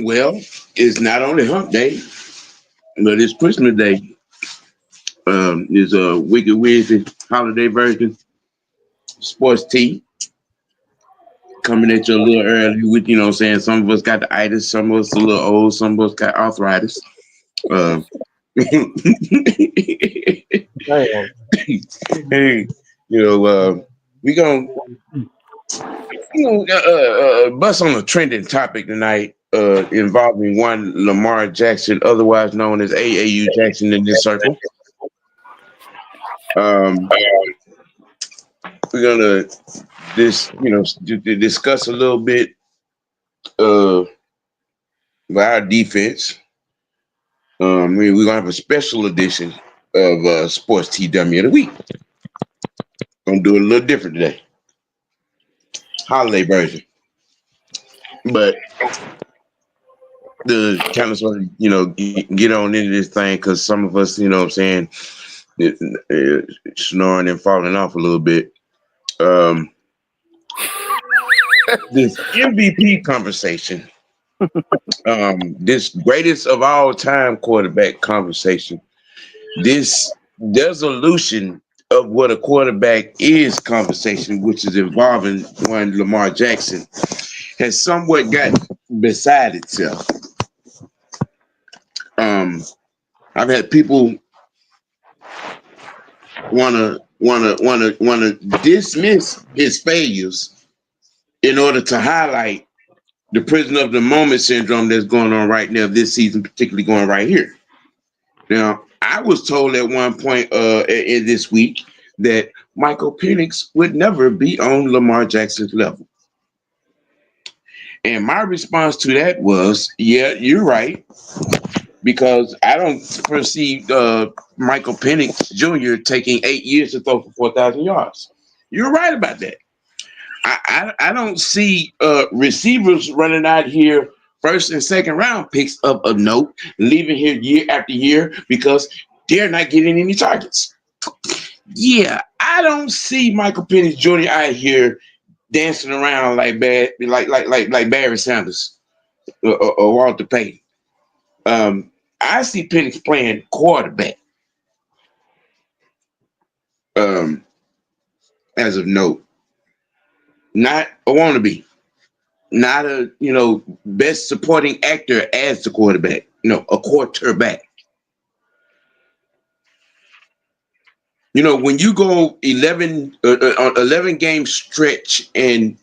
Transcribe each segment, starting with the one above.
Well, it's not only Hump Day, but it's Christmas Day. It's a Wicked Wednesday holiday version. Sports tea coming at you a little early. With you know, what I'm saying some of us got the itis, some of us a little old, some of us got arthritis. Uh, Man, hey, we gonna bust on a trending topic tonight involving one Lamar Jackson, otherwise known as AAU Jackson in this circle. Um, we're gonna discuss a little bit uh, about our defense. We're gonna have a special edition of Sports TW of the Week. Gonna do it a little different today, holiday version. But the kind of sort of get on into this thing because some of us, you know, what I'm saying, snoring and falling off a little bit. Um, this MVP conversation, this greatest of all time quarterback conversation, this resolution of what a quarterback is conversation, which is involving one Lamar Jackson, has somewhat got beside itself. I've had people wanna dismiss his failures in order to highlight the prisoner of the moment syndrome that's going on right now this season, particularly going right here. Now, I was told at one point in this week that Michael Penix would never be on Lamar Jackson's level. And my response to that was, yeah, you're right, because I don't perceive Michael Penix Jr. taking 8 years to throw for 4,000 yards. You're right about that. I don't see receivers running out here first and second round picks of a note, leaving here year after year because they're not getting any targets. Yeah, I don't see Michael Penix Jr. out here dancing around like Barry Sanders or Walter Payton. I see Penix playing quarterback. As of note, not a wannabe, not a best supporting actor as the quarterback. No, a quarterback. When you go 11 game stretch and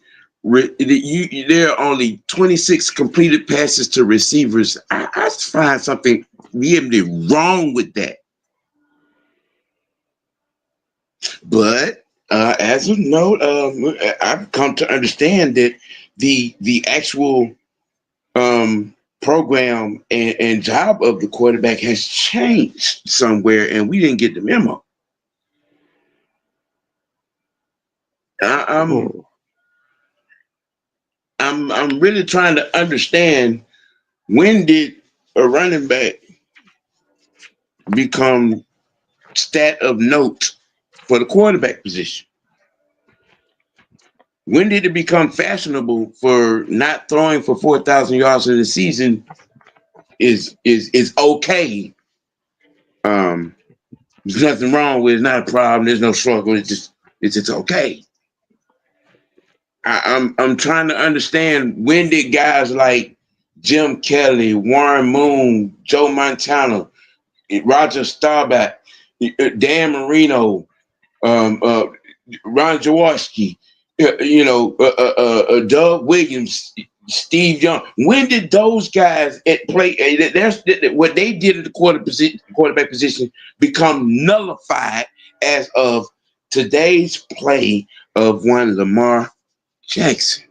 there are only 26 completed passes to receivers, I find something really wrong with that. But as of note, I've come to understand that the actual program and job of the quarterback has changed somewhere, and we didn't get the memo. I'm really trying to understand, when did a running back become stat of note for the quarterback position? When did it become fashionable for not throwing for 4,000 yards in the season is okay? There's nothing wrong with it. It's not a problem. There's no struggle. It's okay. I'm trying to understand, when did guys like Jim Kelly, Warren Moon, Joe Montana, Roger Staubach, Dan Marino, Ron Jaworski, Doug Williams, Steve Young. When did those guys what they did at the quarterback position become nullified as of today's play of one Lamar Jackson?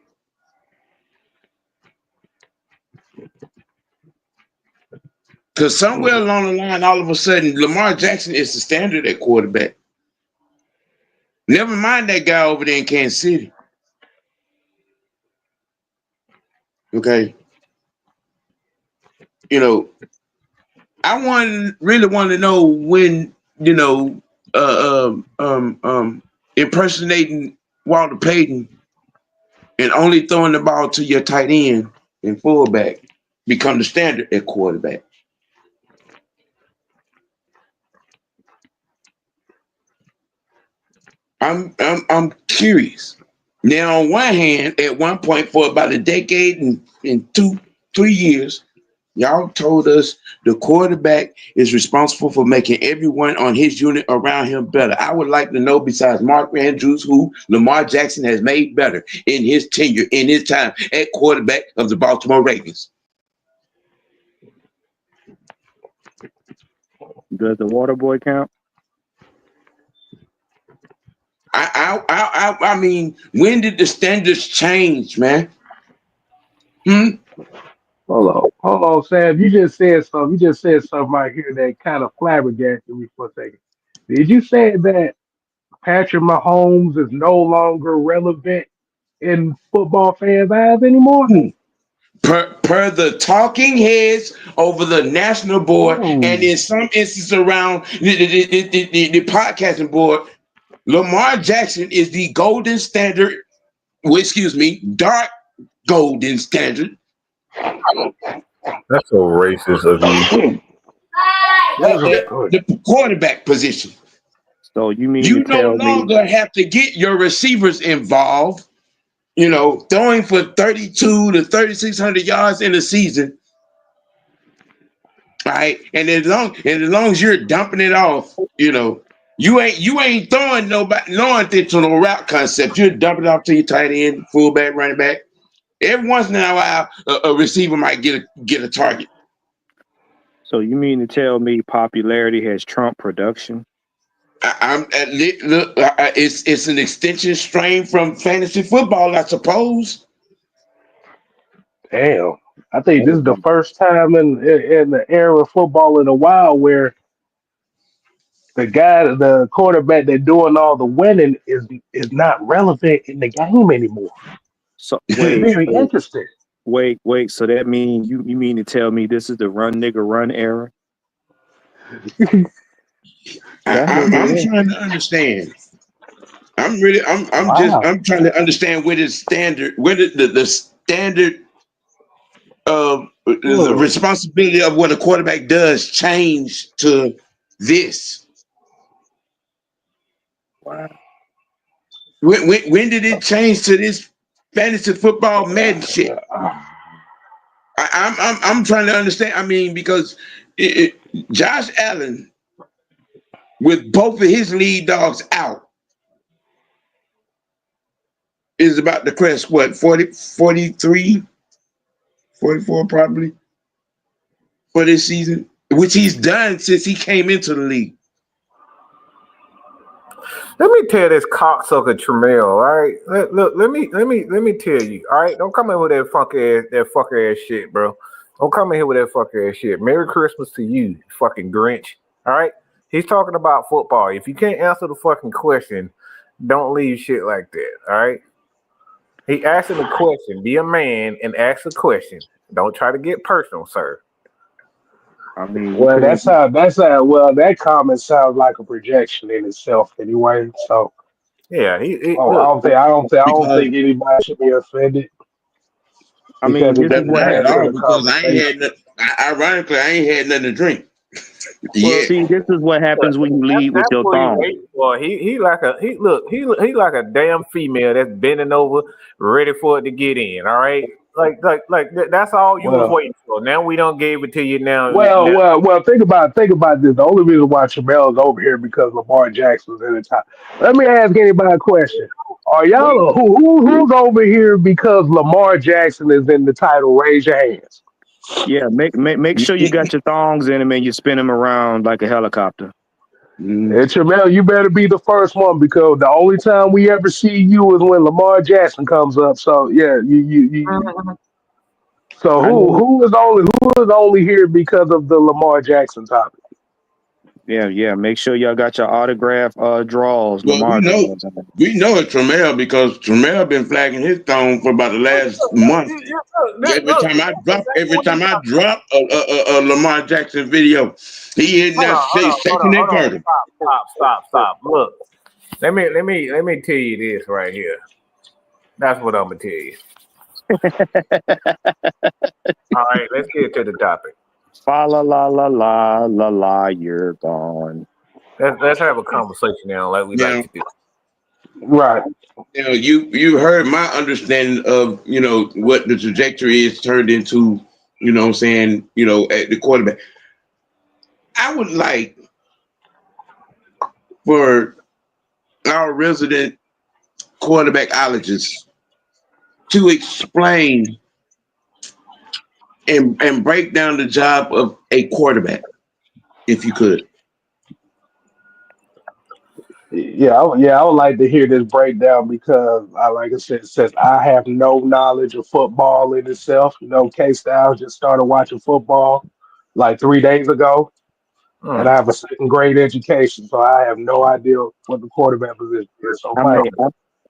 Because somewhere along the line, all of a sudden, Lamar Jackson is the standard at quarterback. Never mind that guy over there in Kansas City. Okay. I really want to know when, impersonating Walter Payton and only throwing the ball to your tight end and fullback become the standard at quarterback. I'm curious. Now, on one hand, at one point for about a decade and 3 years, y'all told us the quarterback is responsible for making everyone on his unit around him better. I would like to know, besides Mark Andrews, who Lamar Jackson has made better in his tenure, in his time at quarterback of the Baltimore Ravens. Does the water boy count? I mean, when did the standards change, man? Hold on, Sam. You just said something. You just said something right here that kind of flabbergasted me for a second. Did you say that Patrick Mahomes is no longer relevant in football fans' eyes anymore? Per the talking heads over the national board, and Ooh. in some instances around the podcasting board, Lamar Jackson is the golden standard. Well, excuse me, dark golden standard. That's so racist of you. The quarterback position. So you mean You to no tell me? longer have to get your receivers involved. You know, throwing for 32 to 3,600 yards in a season. Right, and as long as you're dumping it off, you know, you ain't throwing no intentional route concept. You're dumping it off to your tight end, fullback, running back. Every once in a while, a receiver might get a target. So you mean to tell me popularity has trumped production? It's an extension strain from fantasy football, I suppose. Damn. I think this is the first time in the era of football in a while where the quarterback that doing all the winning is not relevant in the game anymore. So Very interesting. Wait. So that means you mean to tell me this is the run nigga run era? I'm trying to understand. I'm trying to understand where the standard, where the standard of the responsibility of what a quarterback does change to this. Wow. When did it change to this fantasy football Madden shit? I'm trying to understand. I mean, because Josh Allen, with both of his lead dogs out, is about to crest what, 40, 43, 44 probably for this season, which he's done since he came into the league. Let me tell this cocksucker Tramiel, all right? Let me tell you, all right? Don't come in with that fucker ass shit, bro. Don't come in here with that fucker ass shit. Merry Christmas to you, fucking Grinch. All right? He's talking about football. If you can't answer the fucking question, don't leave shit like that. All right? He asking a question. Be a man and ask a question. Don't try to get personal, sir. I mean, well, that comment sounds like a projection in itself, anyway. So, yeah, I don't think anybody should be offended. I mean, this is what Not at all, happens. because ironically, I ain't had nothing to drink. Well, see, this is what happens when you lead with your thong. Boy, he like a damn female that's bending over, ready for it to get in. All right, like that's all you was waiting for. Now we don't give it to you now. Well. Think about this. The only reason why Chamel is over here because Lamar Jackson's in the top. Let me ask anybody a question. Are y'all who's over here because Lamar Jackson is in the title? Raise your hands. Yeah, make sure you got your thongs in them and you spin them around like a helicopter. And Chamel, you better be the first one because the only time we ever see you is when Lamar Jackson comes up. So yeah, you. So who is only here because of the Lamar Jackson topic? Yeah. Make sure y'all got your autograph draws. Well, Lamar we know it's Tramiel because Tramiel been flagging his thong for about the last month. Every time I drop a Lamar Jackson video, he hitting that second and third. Stop. Look, let me tell you this right here. That's what I'm gonna tell you. All right, let's get to the topic. Fa la la la la la la, you're gone. Let's have a conversation now, like we like Now, to do. Right. you heard my understanding of what the trajectory is turned into. You know what I'm saying? At the quarterback, I would like for our resident quarterbackologists to explain and break down the job of a quarterback, if you could. Yeah, I would like to hear this breakdown because, like I said, since I have no knowledge of football in itself, K Styles just started watching football like 3 days ago, and Hmm. I have a second grade education, so I have no idea what the quarterback position is. So, I Mike, mean,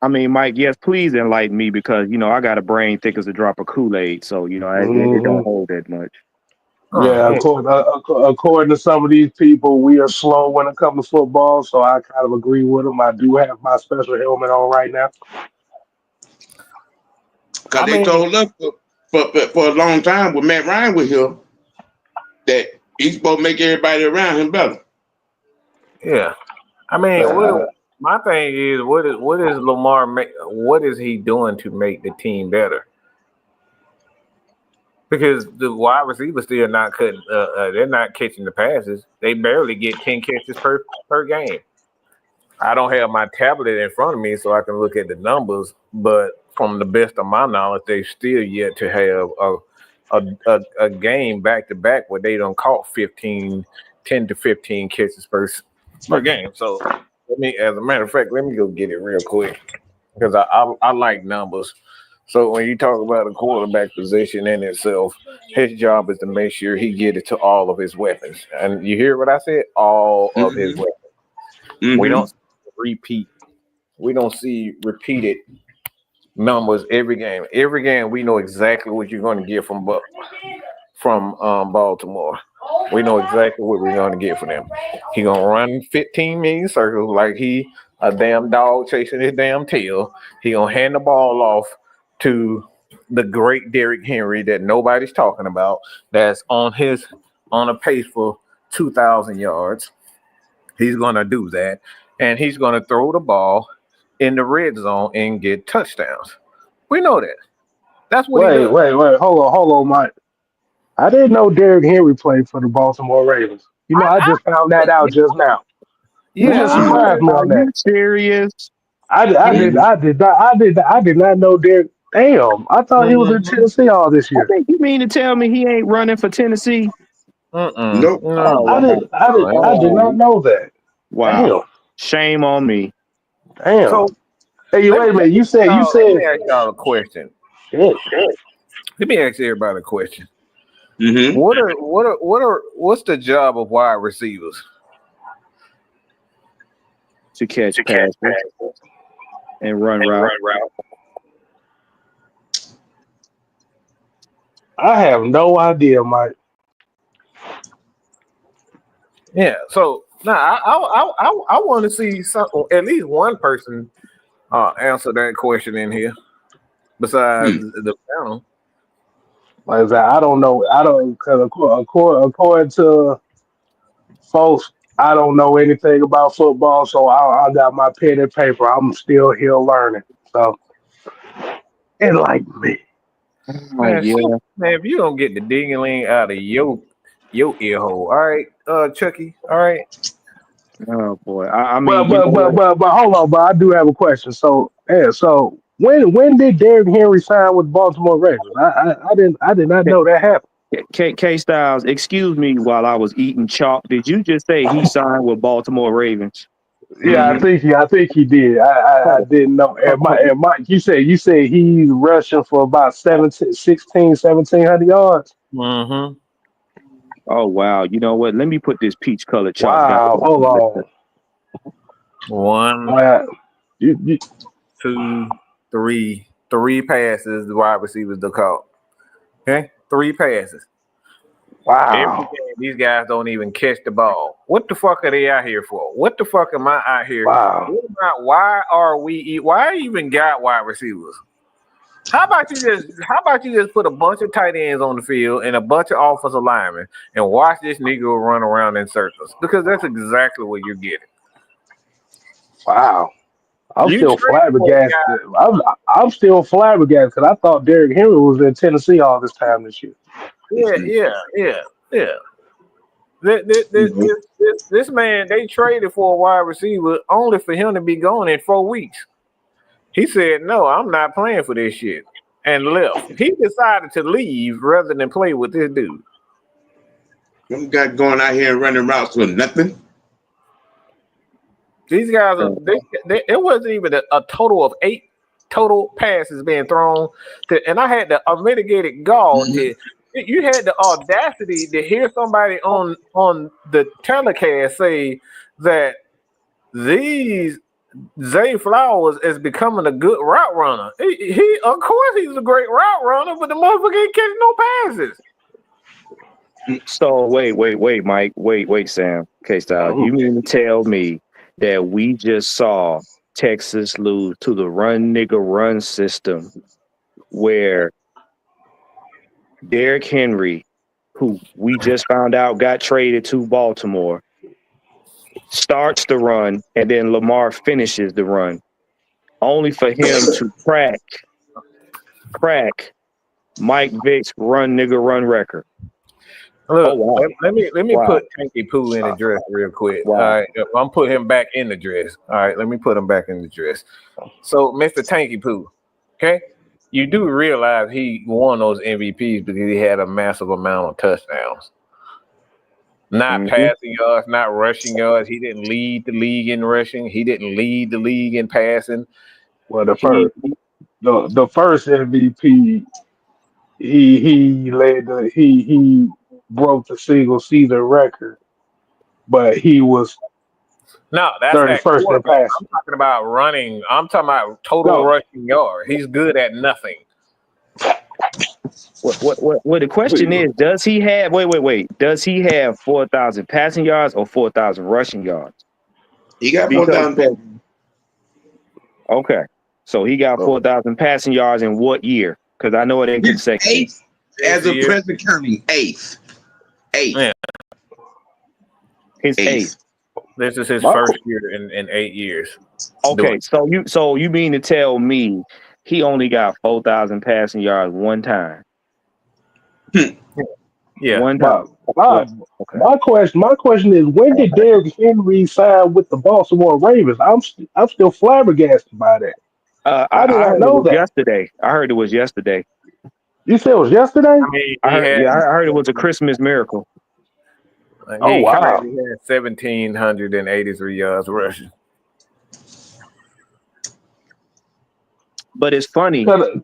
I mean, Mike. Yes, please enlighten me because I got a brain thick as a drop of Kool-Aid, so it hmm don't hold that much. yeah, Yeah. according to some of these people, we are slow when it comes to football, so I kind of agree with them. I do have my special helmet on right now. Because I they mean, told us for a long time when Matt Ryan was here that he's supposed to make everybody around him better. yeah. I mean, Uh, my thing is, what is Lamar make? What is he doing to make the team better? Because the wide receivers still not cutting. They're not catching the passes. They barely get 10 catches per game. I don't have my tablet in front of me so I can look at the numbers, but from the best of my knowledge, they still yet to have a game back to back where they don't caught 10 to 15 catches per game. So as a matter of fact, let me go get it real quick because I like numbers. So when you talk about a quarterback position in itself, his job is to make sure he get it to all of his weapons. And you hear what I said? All of his Mm-hmm. weapons. We Mm-hmm. don't repeat. We don't see repeated numbers every game. Every game, we know exactly what you're going to get from Baltimore. We know exactly what we're going to get from them. He gonna run 15 million circles like he a damn dog chasing his damn tail. He gonna hand the ball off to the great Derrick Henry that nobody's talking about. That's on a pace for 2,000 yards. He's gonna do that, and he's gonna throw the ball in the red zone and get touchdowns. We know that. That's what he wait, does. wait, wait. Hold on, Mike. I didn't know Derrick Henry played for the Baltimore Ravens. I I just found that out just now. You yeah, just I heard surprised What? me Are on that. you serious? Mm-hmm. I did not know Derrick. Damn, I thought he was in mm-hmm. Tennessee all this I year. think you mean to tell me he ain't running for Tennessee? Nope. Oh I wow! did, I did, I did not Oh know that. wow! Damn, Shame on me. damn. So Hey, let me wait a minute. You let said me ask y'all a question. shit. Let me ask everybody a question. Mm-hmm. What's the job of wide receivers? To catch passes and run route. I have no idea, Mike. Yeah. So now I want to see at least one person answer that question in here besides the panel. Like I said, I don't know. I don't because according to folks, I don't know anything about football. So I got my pen and paper. I'm still here learning. So enlighten me. Oh Man, shit, yeah. man, if you don't get the ding-a-ling out of your ear hole, all right, Chucky, all right. Oh boy. I But mean, you but know but what? but but hold on, but I do have a question. So yeah, so when did Derrick Henry sign with Baltimore Ravens? I did not know that happened. K Styles, excuse me while I was eating chalk. Did you just say he signed with Baltimore Ravens? Yeah, Mm-hmm. I think he did. I Oh, didn't know. oh, And Mike, you said he's rushing for about 1700 yards. Mm-hmm. oh wow. You know what? Let me put this peach colored chalk back Wow, hold on. on. One, You, 2, 3, 3 passes. The wide receivers the call. Okay, 3 passes. Every wow, game, these guys don't even catch the ball. What the fuck are they out here for? What the fuck am I out here? wow. Why are we? Why even got wide receivers? How about you just put a bunch of tight ends on the field and a bunch of offensive linemen and watch this nigga run around in circles? Because that's exactly what you're getting. Wow. I'm You still trade for a flabbergasted. I'm still flabbergasted because I thought Derrick Henry was in Tennessee all this time this year. Yeah. This man, they traded for a wide receiver only for him to be gone in 4 weeks. He said, "No, I'm not playing for this shit," and left. He decided to leave rather than play with this dude. Some guy going out here and running routes with nothing. These guys are. It wasn't even a total of 8 total passes being thrown, and I had the unmitigated gall. You had the audacity to hear somebody on the telecast say that Zay Flowers is becoming a good route runner. He of course he's a great route runner, but the motherfucker ain't catching no passes. So wait, Mike, wait, Sam. K-Style, you mean to tell me that we just saw Texas lose to the run system where Derrick Henry, who we just found out got traded to Baltimore, starts the run, and then Lamar finishes the run, only for him to crack Mike Vick's run record. Look, let me put Tanky Poo in the dress real quick. Wow. All right, I'm put him back in the dress. All right, let me put him back in the dress. So, Mr. Tanky Poo, okay, you do realize he won those MVPs because he had a massive amount of touchdowns. Not passing yards, not rushing yards. He didn't lead the league in rushing. He didn't lead the league in passing. Well, the first MVP, he broke the single season record, but he was No, that's 31st in passing. I'm talking about running. I'm talking about total rushing yard. He's good at nothing. What the question is, does he have does he have 4,000 passing yards or 4,000 rushing yards? He got 4,000 passing. Okay. So he got 4,000 passing yards in what year? Because I know it ain't consecutive. Eighth, as of present counting, eighth. Yeah. His eighth. This is his first year in 8 years. Okay, so you mean to tell me he only got 4,000 passing yards one time? Yeah. One time. My question is, when did Derrick Henry sign with the Baltimore Ravens? I'm still flabbergasted by that. I did not know that. Yesterday. I heard it was yesterday. You said it was yesterday? I heard it was a Christmas miracle. Oh wow! He had 1,783 yards rushing. But it's funny. I'm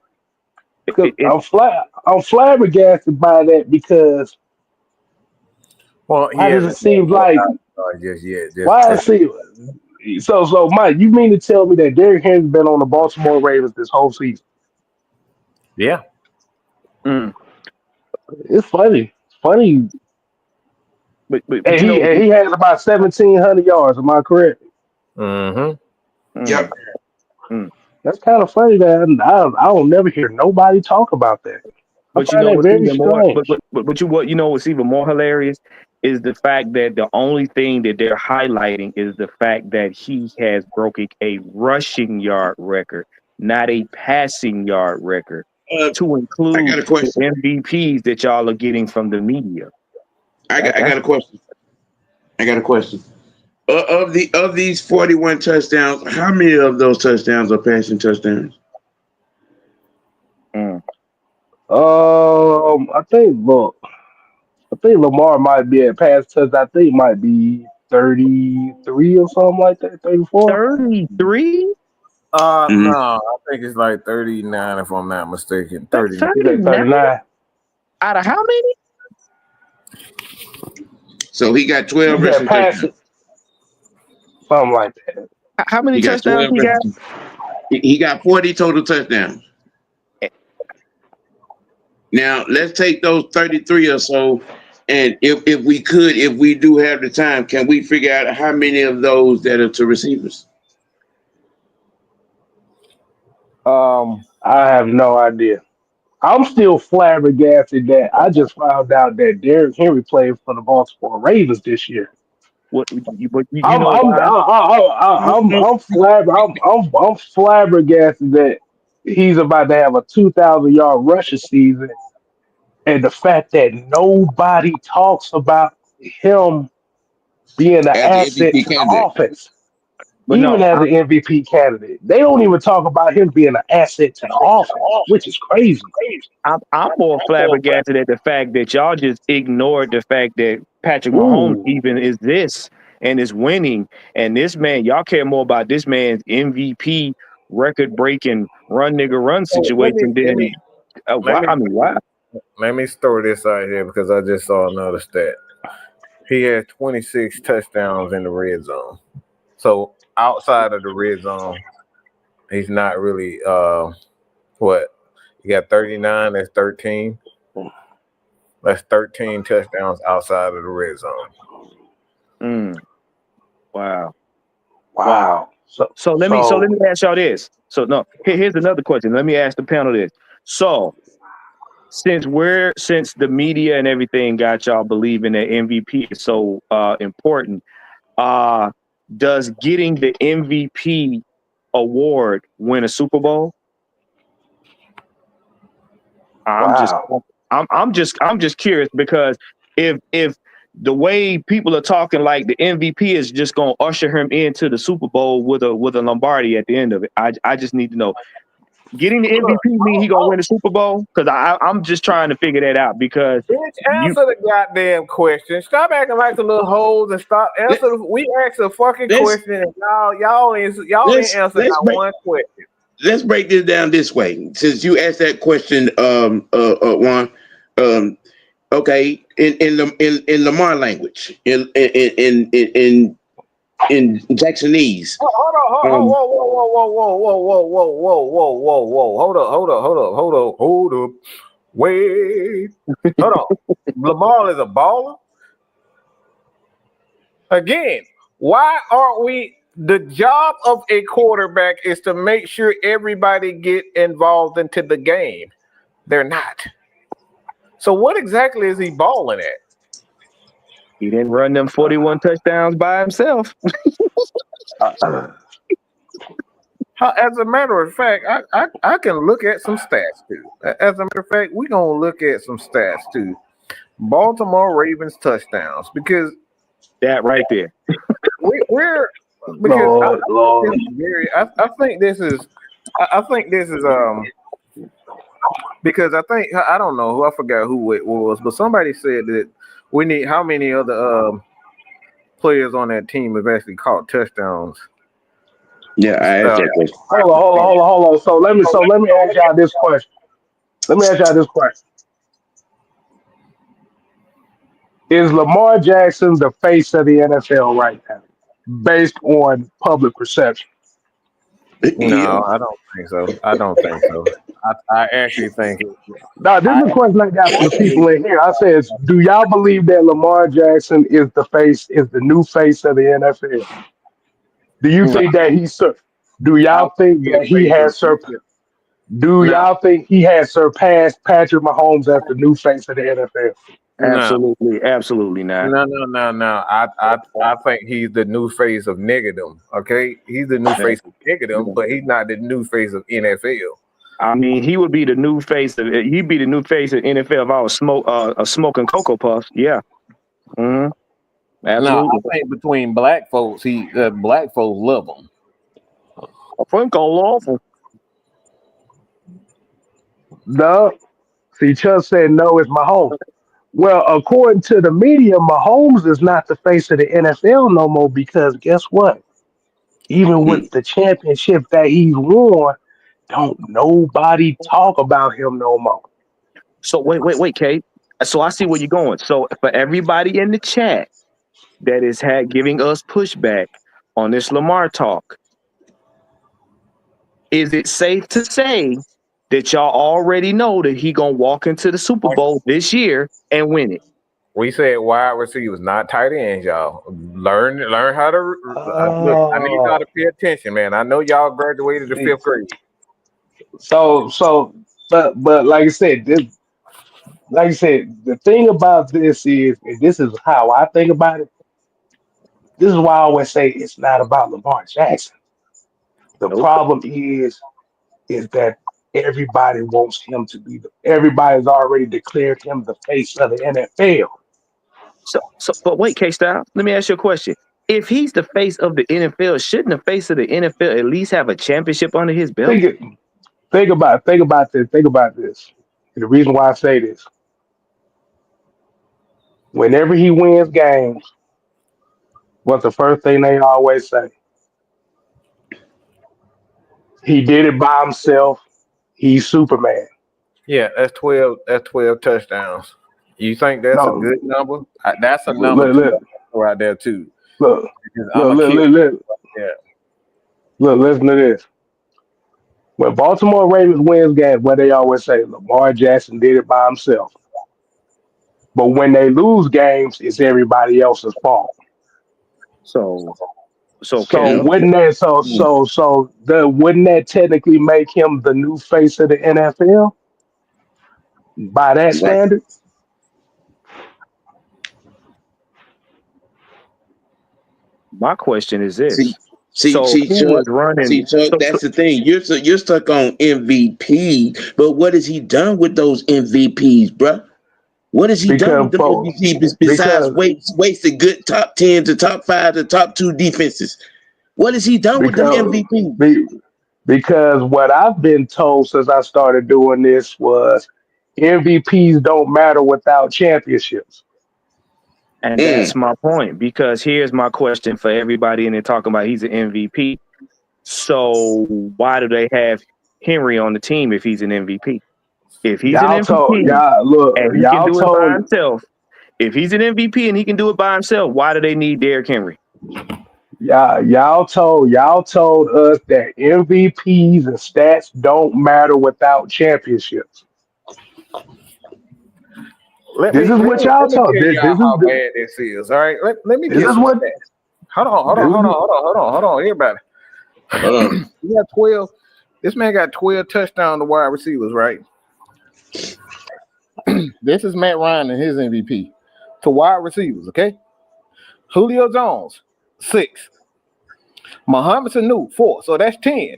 flabbergasted by that because why does it seem like why it seem so Mike, you mean to tell me that Derrick Henry's been on the Baltimore Ravens this whole season? Yeah. It's funny. But and he has about 1,700 yards. Am I correct? Yep. That's kind of funny that I don't never hear nobody talk about that. But you know what's even more. But you know what's even more hilarious is the fact that the only thing that they're highlighting is the fact that he has broken a rushing yard record, not a passing yard record, to include the MVPs that y'all are getting from the media. I got a question. Of these 41 touchdowns, how many of those touchdowns are passing touchdowns? I think Lamar might be at pass touch. I think it might be 33 or something like that. 34. 33? No, I think it's like 39 if I'm not mistaken. 39. Out of how many? So he got 12 rushing touchdowns. Something like that. How many touchdowns he got? He got 40 total touchdowns. Now let's take those 33 or so, and if we do have the time, can we figure out how many of those that are to receivers? I have no idea. I'm still flabbergasted that I just found out that Derrick Henry played for the Baltimore Ravens this year. But you know why? I'm flabbergasted that he's about to have a 2,000 yard rushing season, and the fact that nobody talks about him being an as the asset MVP to the candidate. offense, But even no, as an MVP candidate, they don't even talk about him being an asset to the offense, which is crazy. I'm more flabbergasted at the fact that y'all just ignored the fact that Patrick Mahomes Ooh, even exists and is winning. And this man, y'all care more about this man's MVP record breaking run nigga run So let me situation let me than let why me I mean why? let me throw this out here because I just saw another stat. He has 26 touchdowns in the red zone. So outside of the red zone, he's not really what? You got 39, that's 13. That's 13 touchdowns outside of the red zone. Mm, wow. wow. So let me ask y'all this. So no, here's another question. Let me ask the panel this. So since the media and everything got y'all believing that MVP is so important, does getting the MVP award win a Super Bowl? I'm just Wow. I'm just curious because if the way people are talking like the MVP is just gonna usher him into the Super Bowl with a Lombardi at the end of it, I just need to know. Getting the MVP mean he gonna win the Super Bowl? Because I'm just trying to figure that out because Bitch, you answer the goddamn question. Stop acting like the little hoes and stop Let, answer. We asked a fucking let's question and y'all ain't let's answer let's not break one question. let's break this down this way. Since you asked that question, Juan, okay, in Lamar language, in Jacksonese, Hold on, um, whoa. Hold up. Wait. Hold on. Lamar is a baller. Again, why aren't we? The job of a quarterback is to make sure everybody get involved into the game. They're not. So what exactly is he balling at? he didn't run them 41 touchdowns by himself. As a matter of fact, I can look at some stats too. As a matter of fact, we're gonna look at some stats too. Baltimore Ravens touchdowns because That right there. we're because Lord, Lord. I think this is because I don't know who I forgot who it was, but somebody said that we need how many other players on that team have actually caught touchdowns. yeah, I asked that question. Hold on. So let me ask y'all this question. Is Lamar Jackson the face of the NFL right now, based on public perception? Yeah, No, I don't think so. I actually think Now, this I is a question I got for the actually people in here. I says, do y'all believe that Lamar Jackson is the new face of the NFL? Do you no, think that do I y'all think think that he has do no, y'all think he has surpassed Patrick Mahomes as the new face of the NFL? no. Absolutely not. No. I think he's the new face of niggerdom. Okay, he's the new face of niggerdom, but he's not the new face of NFL. I mean, he would be the new face of he'd be the new face of NFL if I was smoking Cocoa Puffs. Yeah. Mm-hmm. No, I Absolutely. think between black folks, black folks love him. I think all awful. No. See, Chuck said no, it's Mahomes. Well, according to the media, Mahomes is not the face of the NFL no more because guess what? Even with the championship that he's won, don't nobody talk about him no more. So wait, Kate. So I see where you're going. So for everybody in the chat that is giving us pushback on this Lamar talk, is it safe to say that y'all already know that he gonna walk into the Super Bowl this year and win it? We said wide receivers, not tight ends, y'all. Learn how to look. I need y'all Oh, to pay attention, man. I know y'all graduated the see, fifth grade. But like I said, the thing about this is, and this is how I think about it. This is why I always say it's not about Lamar Jackson. The Nope. problem is that everybody's already declared him the face of the NFL. But wait, K-Style, let me ask you a question. If he's the face of the NFL, shouldn't the face of the NFL at least have a championship under his belt? Think about this. And the reason why I say this, whenever he wins games, what's the first thing they always say? He did it by himself. He's Superman. Yeah, that's 12. That's 12 touchdowns. You think that's a No, good number? That's a number look, look, right there too. look, I'm a look, kid. look, Yeah. look, listen to this. When Baltimore Ravens wins games, what they always say, Lamar Jackson did it by himself. But when they lose games, it's everybody else's fault. So So can wouldn't that technically make him the new face of the NFL by that Right. standard? my question is See, this. see, So see, who Chuck. was running? See, Chuck. That's the thing. You're stuck on MVP, but what has he done with those MVPs, bruh? What has he done Because with them for MVPs besides because wasted good top 10 to top 5 to top 2 defenses? What has he done with them because MVPs? be- because what I've been told since I started doing this was MVPs don't matter without championships. And that's my point, because here's my question for everybody in there talking about he's an MVP. So why do they have Henry on the team if he's an MVP? If he's an MVP and he can Y'all do it by told himself, if he's an MVP and he can do it by himself, why do they need Derrick Henry? y'all told us that MVPs and stats don't matter without championships. This is what y'all Let me told. tell This y'all is how bad this is. All right. Let me this get is some what stats. Hold on, everybody. You got 12. This man got 12 touchdowns to wide receivers, right? This is Matt Ryan and his MVP to wide receivers, okay? Julio Jones, 6. Muhammad Sanu, 4. So that's 10.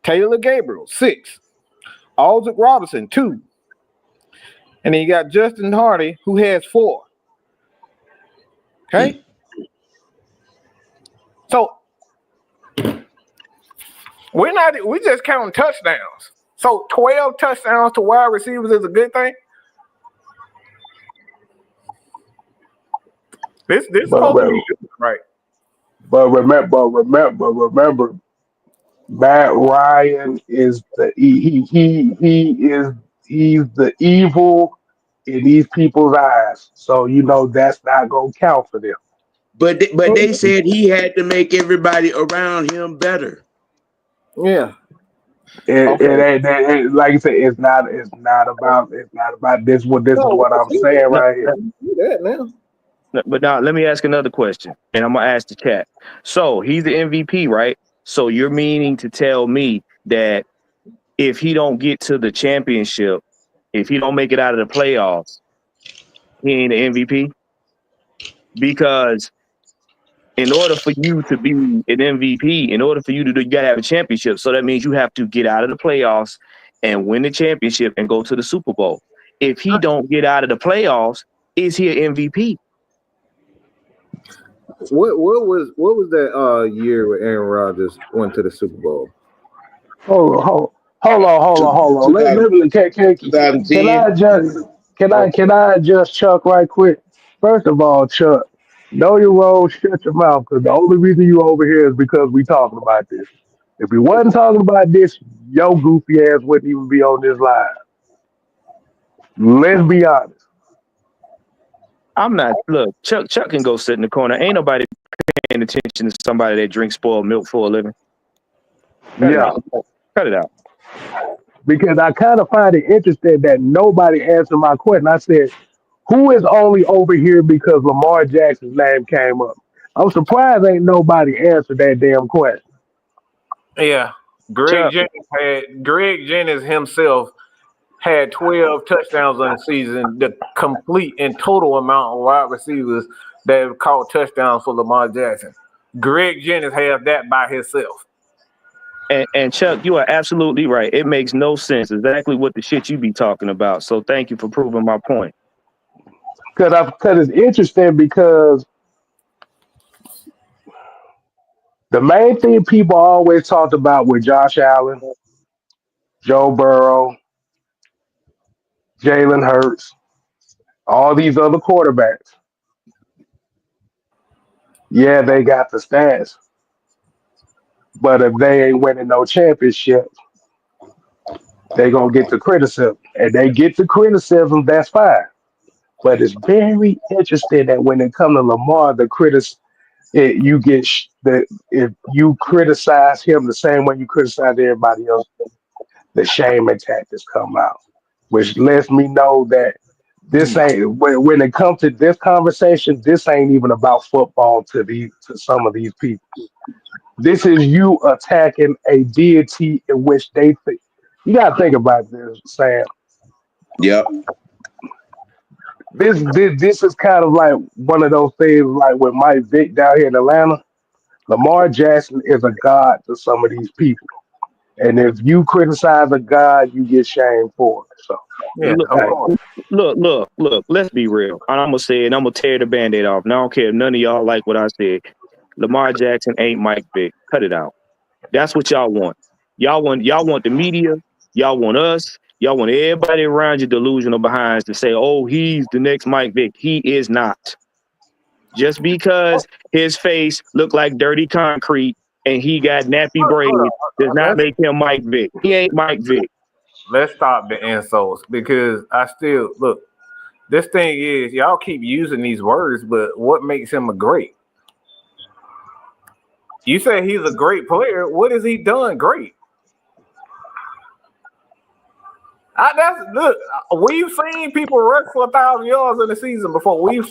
Taylor Gabriel, 6. Aldrick Robinson, 2. And then you got Justin Hardy, who has 4. Okay? So we just counting touchdowns. So 12 touchdowns to wide receivers is a good thing. This supposed to be good, right? But remember, Matt Ryan is he's the evil in these people's eyes. So that's not gonna count for them. But they said he had to make everybody around him better. Yeah. Like I said, it's not about this. This is what I'm saying right here. Do that now. But now let me ask another question, and I'm gonna ask the chat. So he's the MVP, right? So you're meaning to tell me that if he don't get to the championship, if he don't make it out of the playoffs, he ain't the MVP? Because in order for you to be an MVP, in order for you to do, you gotta have a championship. So that means you have to get out of the playoffs and win the championship and go to the Super Bowl. If he don't get out of the playoffs, is he an MVP? What was that year where Aaron Rodgers went to the Super Bowl? Hold on. Can I just Chuck right quick? First of all, Chuck, know your role, shut your mouth, because the only reason you over here is because we talking about this. If we wasn't talking about this, your goofy ass wouldn't even be on this live. Let's be honest. I'm not. Look, Chuck can go sit in the corner. Ain't nobody paying attention to somebody that drinks spoiled milk for a living. Cut it out. Because I kind of find it interesting that nobody answered my question. I said, who is only over here because Lamar Jackson's name came up? I'm surprised ain't nobody answered that damn question. Yeah. Greg Jennings himself had 12 touchdowns on the season, the complete and total amount of wide receivers that have caught touchdowns for Lamar Jackson. Greg Jennings has that by himself. And Chuck, you are absolutely right. It makes no sense. Exactly what the shit you be talking about. So thank you for proving my point. Because it's interesting because the main thing people always talked about with Josh Allen, Joe Burrow, Jalen Hurts, all these other quarterbacks. Yeah, they got the stats. But if they ain't winning no championship, they going to get the criticism. And they get the criticism, that's fine. But it's very interesting that when it comes to Lamar, if you criticize him the same way you criticize everybody else, the shaming tactics come out, which lets me know that this ain't when it comes to this conversation, this ain't even about football to some of these people. This is you attacking a deity in which they think. You gotta think about this, Sam. Yep. This is kind of like one of those things like with Mike Vick down here in Atlanta. Lamar Jackson is a god to some of these people. And if you criticize a god, you get shamed for it. So yeah, look, let's be real. I'm gonna say it, I'm gonna tear the band-aid off. And I don't care if none of y'all like what I said. Lamar Jackson ain't Mike Vick. Cut it out. That's what y'all want. Y'all want the media, y'all want us, y'all want everybody around you delusional behinds to say, oh, he's the next Mike Vick. He is not. Just because his face looked like dirty concrete and he got nappy braids does not make him Mike Vick. He ain't Mike Vick. Let's stop the insults because I still look. This thing is y'all keep using these words, but what makes him a great? You say he's a great player. What has he done great? Look, we've seen people rush for 1,000 yards in the season before. We've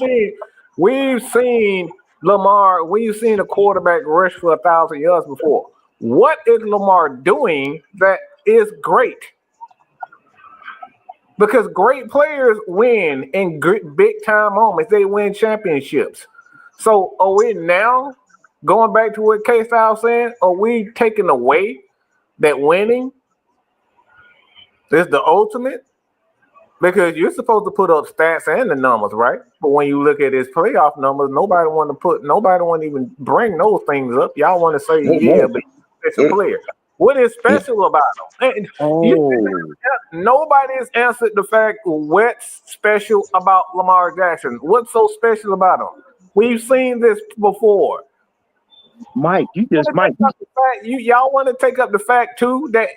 seen Lamar. We've seen a quarterback rush for 1,000 yards before. What is Lamar doing that is great? Because great players win in big time moments. They win championships. So are we now going back to what K-Style saying? Are we taking away that winning is the ultimate? Because you're supposed to put up stats and the numbers, right? But when you look at his playoff numbers, nobody want to even bring those things up. Y'all want to say, yeah, but he's a player. What is special about him? Nobody's answered the fact what's special about Lamar Jackson. What's so special about him? We've seen this before. Mike, y'all want to take up the fact too that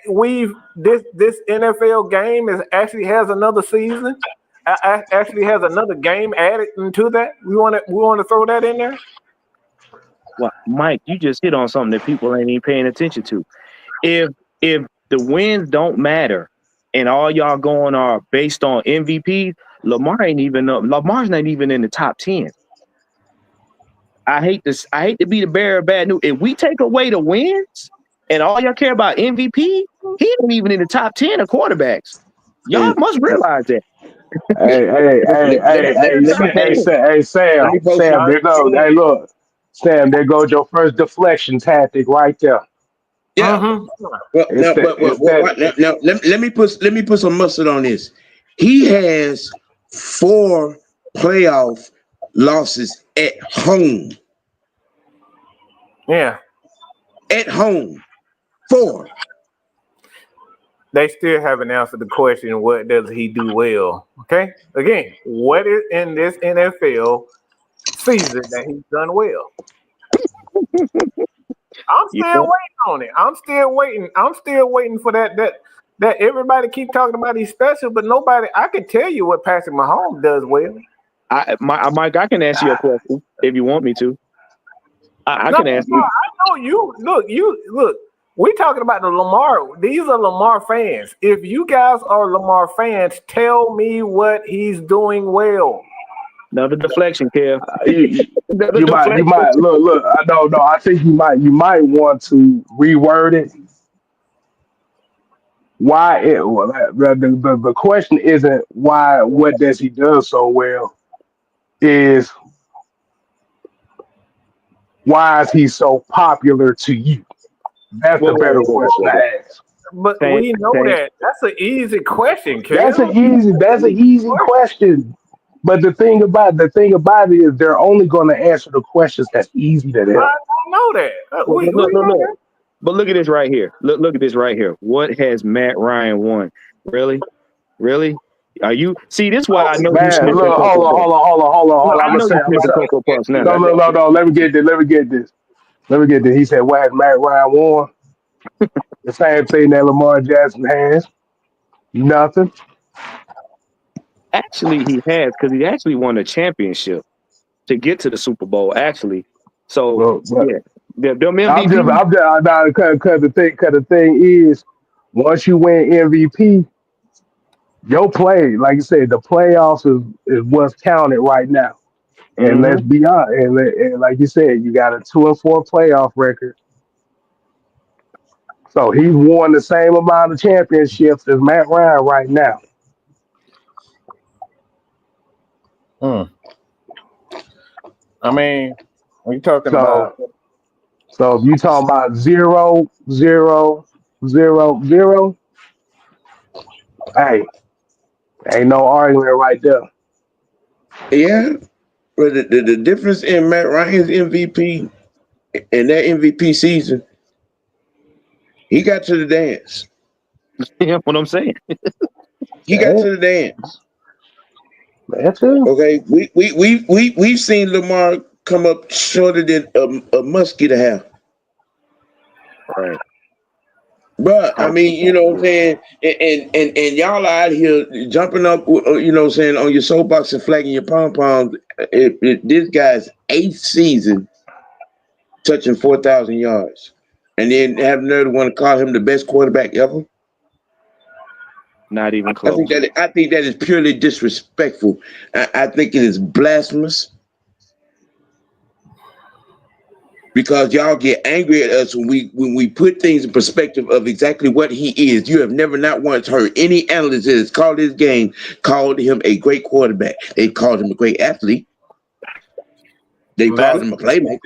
this NFL game actually has another season, actually has another game added into that. We want to throw that in there. Well, Mike, you just hit on something that people ain't even paying attention to. If the wins don't matter and all y'all going are based on MVP, Lamar's not even in the top 10. I hate to be the bearer of bad news. If we take away the wins and all y'all care about MVP, he ain't even in the top 10 of quarterbacks. Y'all must realize that. Sam, there goes. Hey, look, Sam, there goes your first deflection tactic right there. Yeah. Now, let me put some mustard on this. He has 4 playoff losses at home. Yeah. At home. 4. They still haven't answered the question, what does he do well? Okay? Again, what is in this NFL season that he's done well? I'm still waiting on it. I'm still waiting for that everybody keep talking about he's special, but nobody, I can tell you what Patrick Mahomes does well. Mike, I can answer your question if you want me to. I can answer you. I know you. Look. We talking about the Lamar. These are Lamar fans. If you guys are Lamar fans, tell me what he's doing well. Another deflection, Kev. You might look. I don't know. I think you might want to reword it why the question isn't why what does he do so well, is why is he so popular to you? That's the better question to ask. But Tank, we know Tank. that. That's an easy question, That's Kev. an easy question. But the thing about it is they're only going to answer the questions that's easy to them. I know that. Look, We look, look, know look. that. But look at this right here. Look at this right here. What has Matt Ryan won? Really? Really? Are you see? This is why I know you Man, sniffing look, Cocoa Puffs. hold on. I know you sniffing Cocoa Puffs now. No. Let me get this. He said, "What has Matt Ryan won?" The same thing that Lamar Jackson has. Nothing. Actually, he has because he actually won a championship to get to the Super Bowl. Actually, so But yeah, them I'm MVP. just because the thing is, once you win MVP, your play, like you said, the playoffs is what's counted right now. And let's Mm-hmm. be honest, and like you said, you got a 2-4 playoff record. So he's won the same amount of championships as Matt Ryan right now. I mean, we talking about. So if you talking about 0, 0, 0, 0, hey, ain't no argument right there. Yeah, but the difference in Matt Ryan's MVP and that MVP season, he got to the dance. Yeah, what I'm saying. He got to the dance. That's it. Okay, we've seen Lamar come up shorter than a mosquito hair. Right. But I mean, you know what I'm saying, and y'all out here jumping up, you know what I'm saying, on your soapbox and flagging your pom poms. This guy's 8th season touching 4,000 yards, and then have nerve to want to call him the best quarterback ever. Not even close. I think that is purely disrespectful. I think it is blasphemous. Because y'all get angry at us when we put things in perspective of exactly what he is. You have never not once heard any analyst that has called this game called him a great quarterback. They called him a great athlete. They called him a playmaker.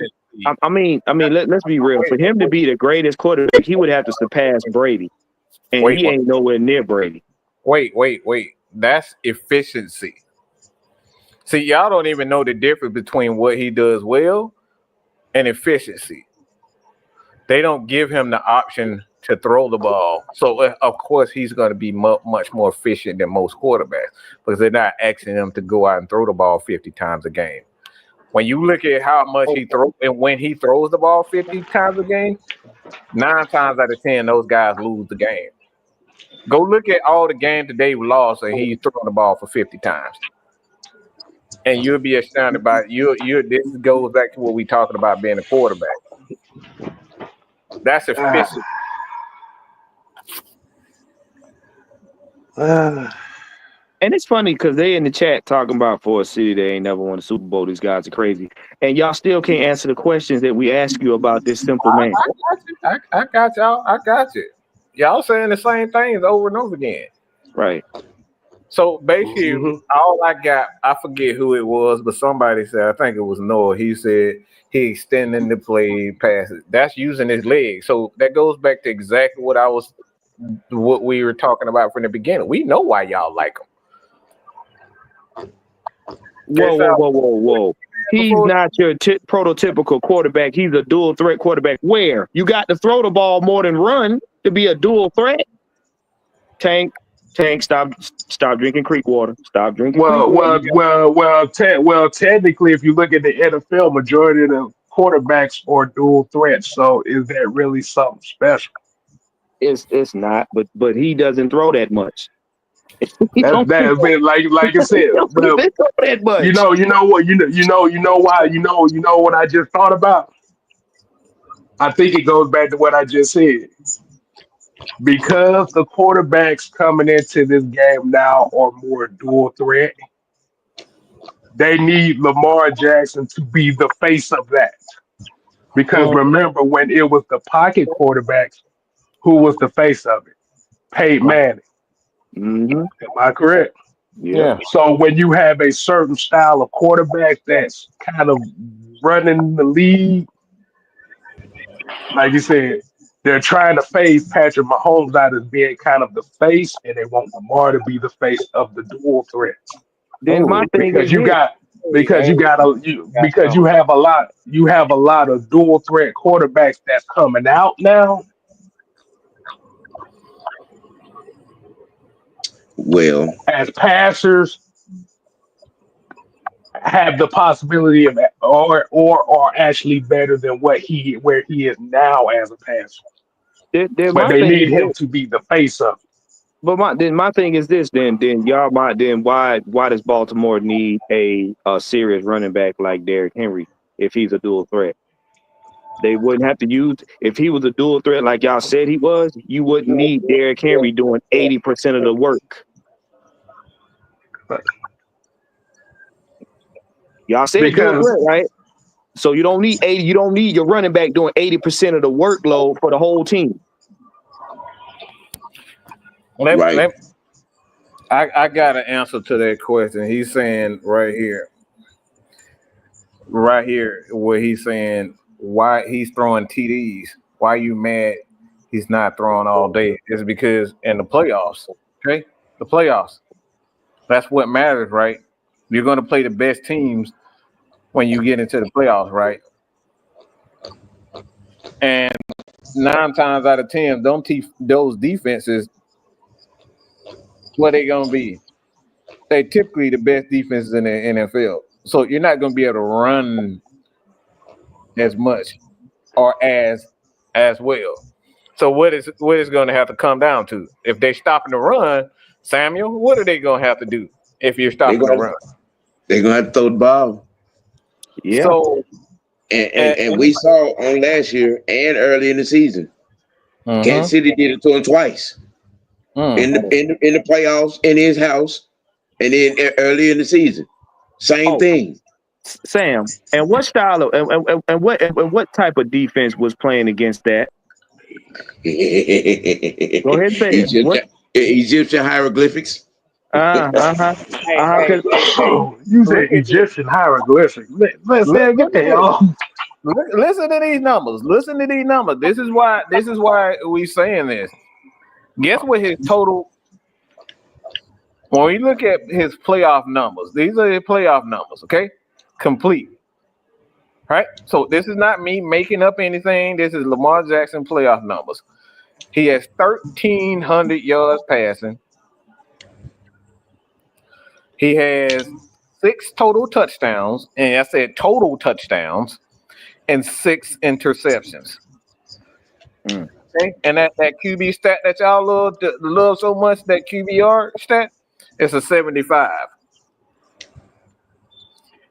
I mean, let's be real. For him to be the greatest quarterback, he would have to surpass Brady, and he ain't nowhere near Brady. Wait. That's efficiency. See, y'all don't even know the difference between what he does well and efficiency. They don't give him the option to throw the ball. So, of course, he's going to be much more efficient than most quarterbacks because they're not asking him to go out and throw the ball 50 times a game. When you look at how much he throws and when he throws the ball 50 times a game, 9 times out of 10, those guys lose the game. Go look at all the games that they've lost and he's throwing the ball for 50 times. And you'll be astounded by it. This goes back to what we talking about being a quarterback. That's efficient. And it's funny because they in the chat talking about for a city they ain't never won a Super Bowl. These guys are crazy. And y'all still can't answer the questions that we ask you about this simple man. I got y'all. I got you. Y'all saying the same things over and over again. Right. So basically, all I got, I forget who it was, but somebody said, I think it was Noah. He said he extending the play passes. That's using his legs. So that goes back to exactly what we were talking about from the beginning. We know why y'all like him. Whoa. He's not your prototypical quarterback. He's a dual threat quarterback. Where? You got to throw the ball more than run to be a dual threat? Tank, stop drinking creek water. Stop drinking creek water. Well, technically, if you look at the NFL, majority of the quarterbacks are dual threats. So is that really something special? It's not, but he doesn't throw that much. That's been like I said. You know what I just thought about. I think it goes back to what I just said. Because the quarterbacks coming into this game now are more dual threat, they need Lamar Jackson to be the face of that. Because remember when it was the pocket quarterbacks who was the face of it? Peyton Manning. Mm-hmm. Am I correct? Yeah. So when you have a certain style of quarterback that's kind of running the league, like you said, they're trying to phase Patrick Mahomes out as being kind of the face, and they want Lamar to be the face of the dual threat. Then my thing Because is you this. got because you have a lot of dual threat quarterbacks that's coming out now. Well, As passers have the possibility of or actually better than where he is now as a passer. Then But my they thing need is him this. to be the face of it. But my thing is this. Then why does Baltimore need a serious running back like Derrick Henry if he's a dual threat? They wouldn't have to use if he was a dual threat like y'all said he was. You wouldn't need Derrick Henry doing 80% of the work. Y'all said dual Because threat, right? So you don't need 80. You don't need your running back doing 80% of the workload for the whole team. right. I got an answer to that question. He's saying right here, where he's saying why he's throwing TDs. Why you mad he's not throwing all day? Is because in the playoffs, okay? The playoffs. That's what matters, right? You're going to play the best teams when you get into the playoffs, right? And 9 times out of 10, those defenses, what they going to be? They typically the best defenses in the NFL. So you're not going to be able to run as much or as well. So what is going to have to come down to? If they're stopping the run, Samuel, what are they going to have to do if you're stopping the run? They're gonna have to throw the ball. Yeah. So and we saw on last year and early in the season, Kansas City did it to him twice in the playoffs in his house, and then early in the season, same thing. Sam, and what style of and what type of defense was playing against that? Go ahead and say it. What? Egyptian hieroglyphics. You said Egyptian hieroglyphics. Listen, get that off. Listen to these numbers. Listen to these numbers. This is why we saying this. Guess what his total? When we look at his playoff numbers, these are his playoff numbers. Okay, complete. Right. So this is not me making up anything. This is Lamar Jackson playoff numbers. He has 1,300 yards passing. He has 6 total touchdowns, and I said total touchdowns, and 6 interceptions. Okay, and that QB stat that y'all love so much, that QBR stat, it's a 75.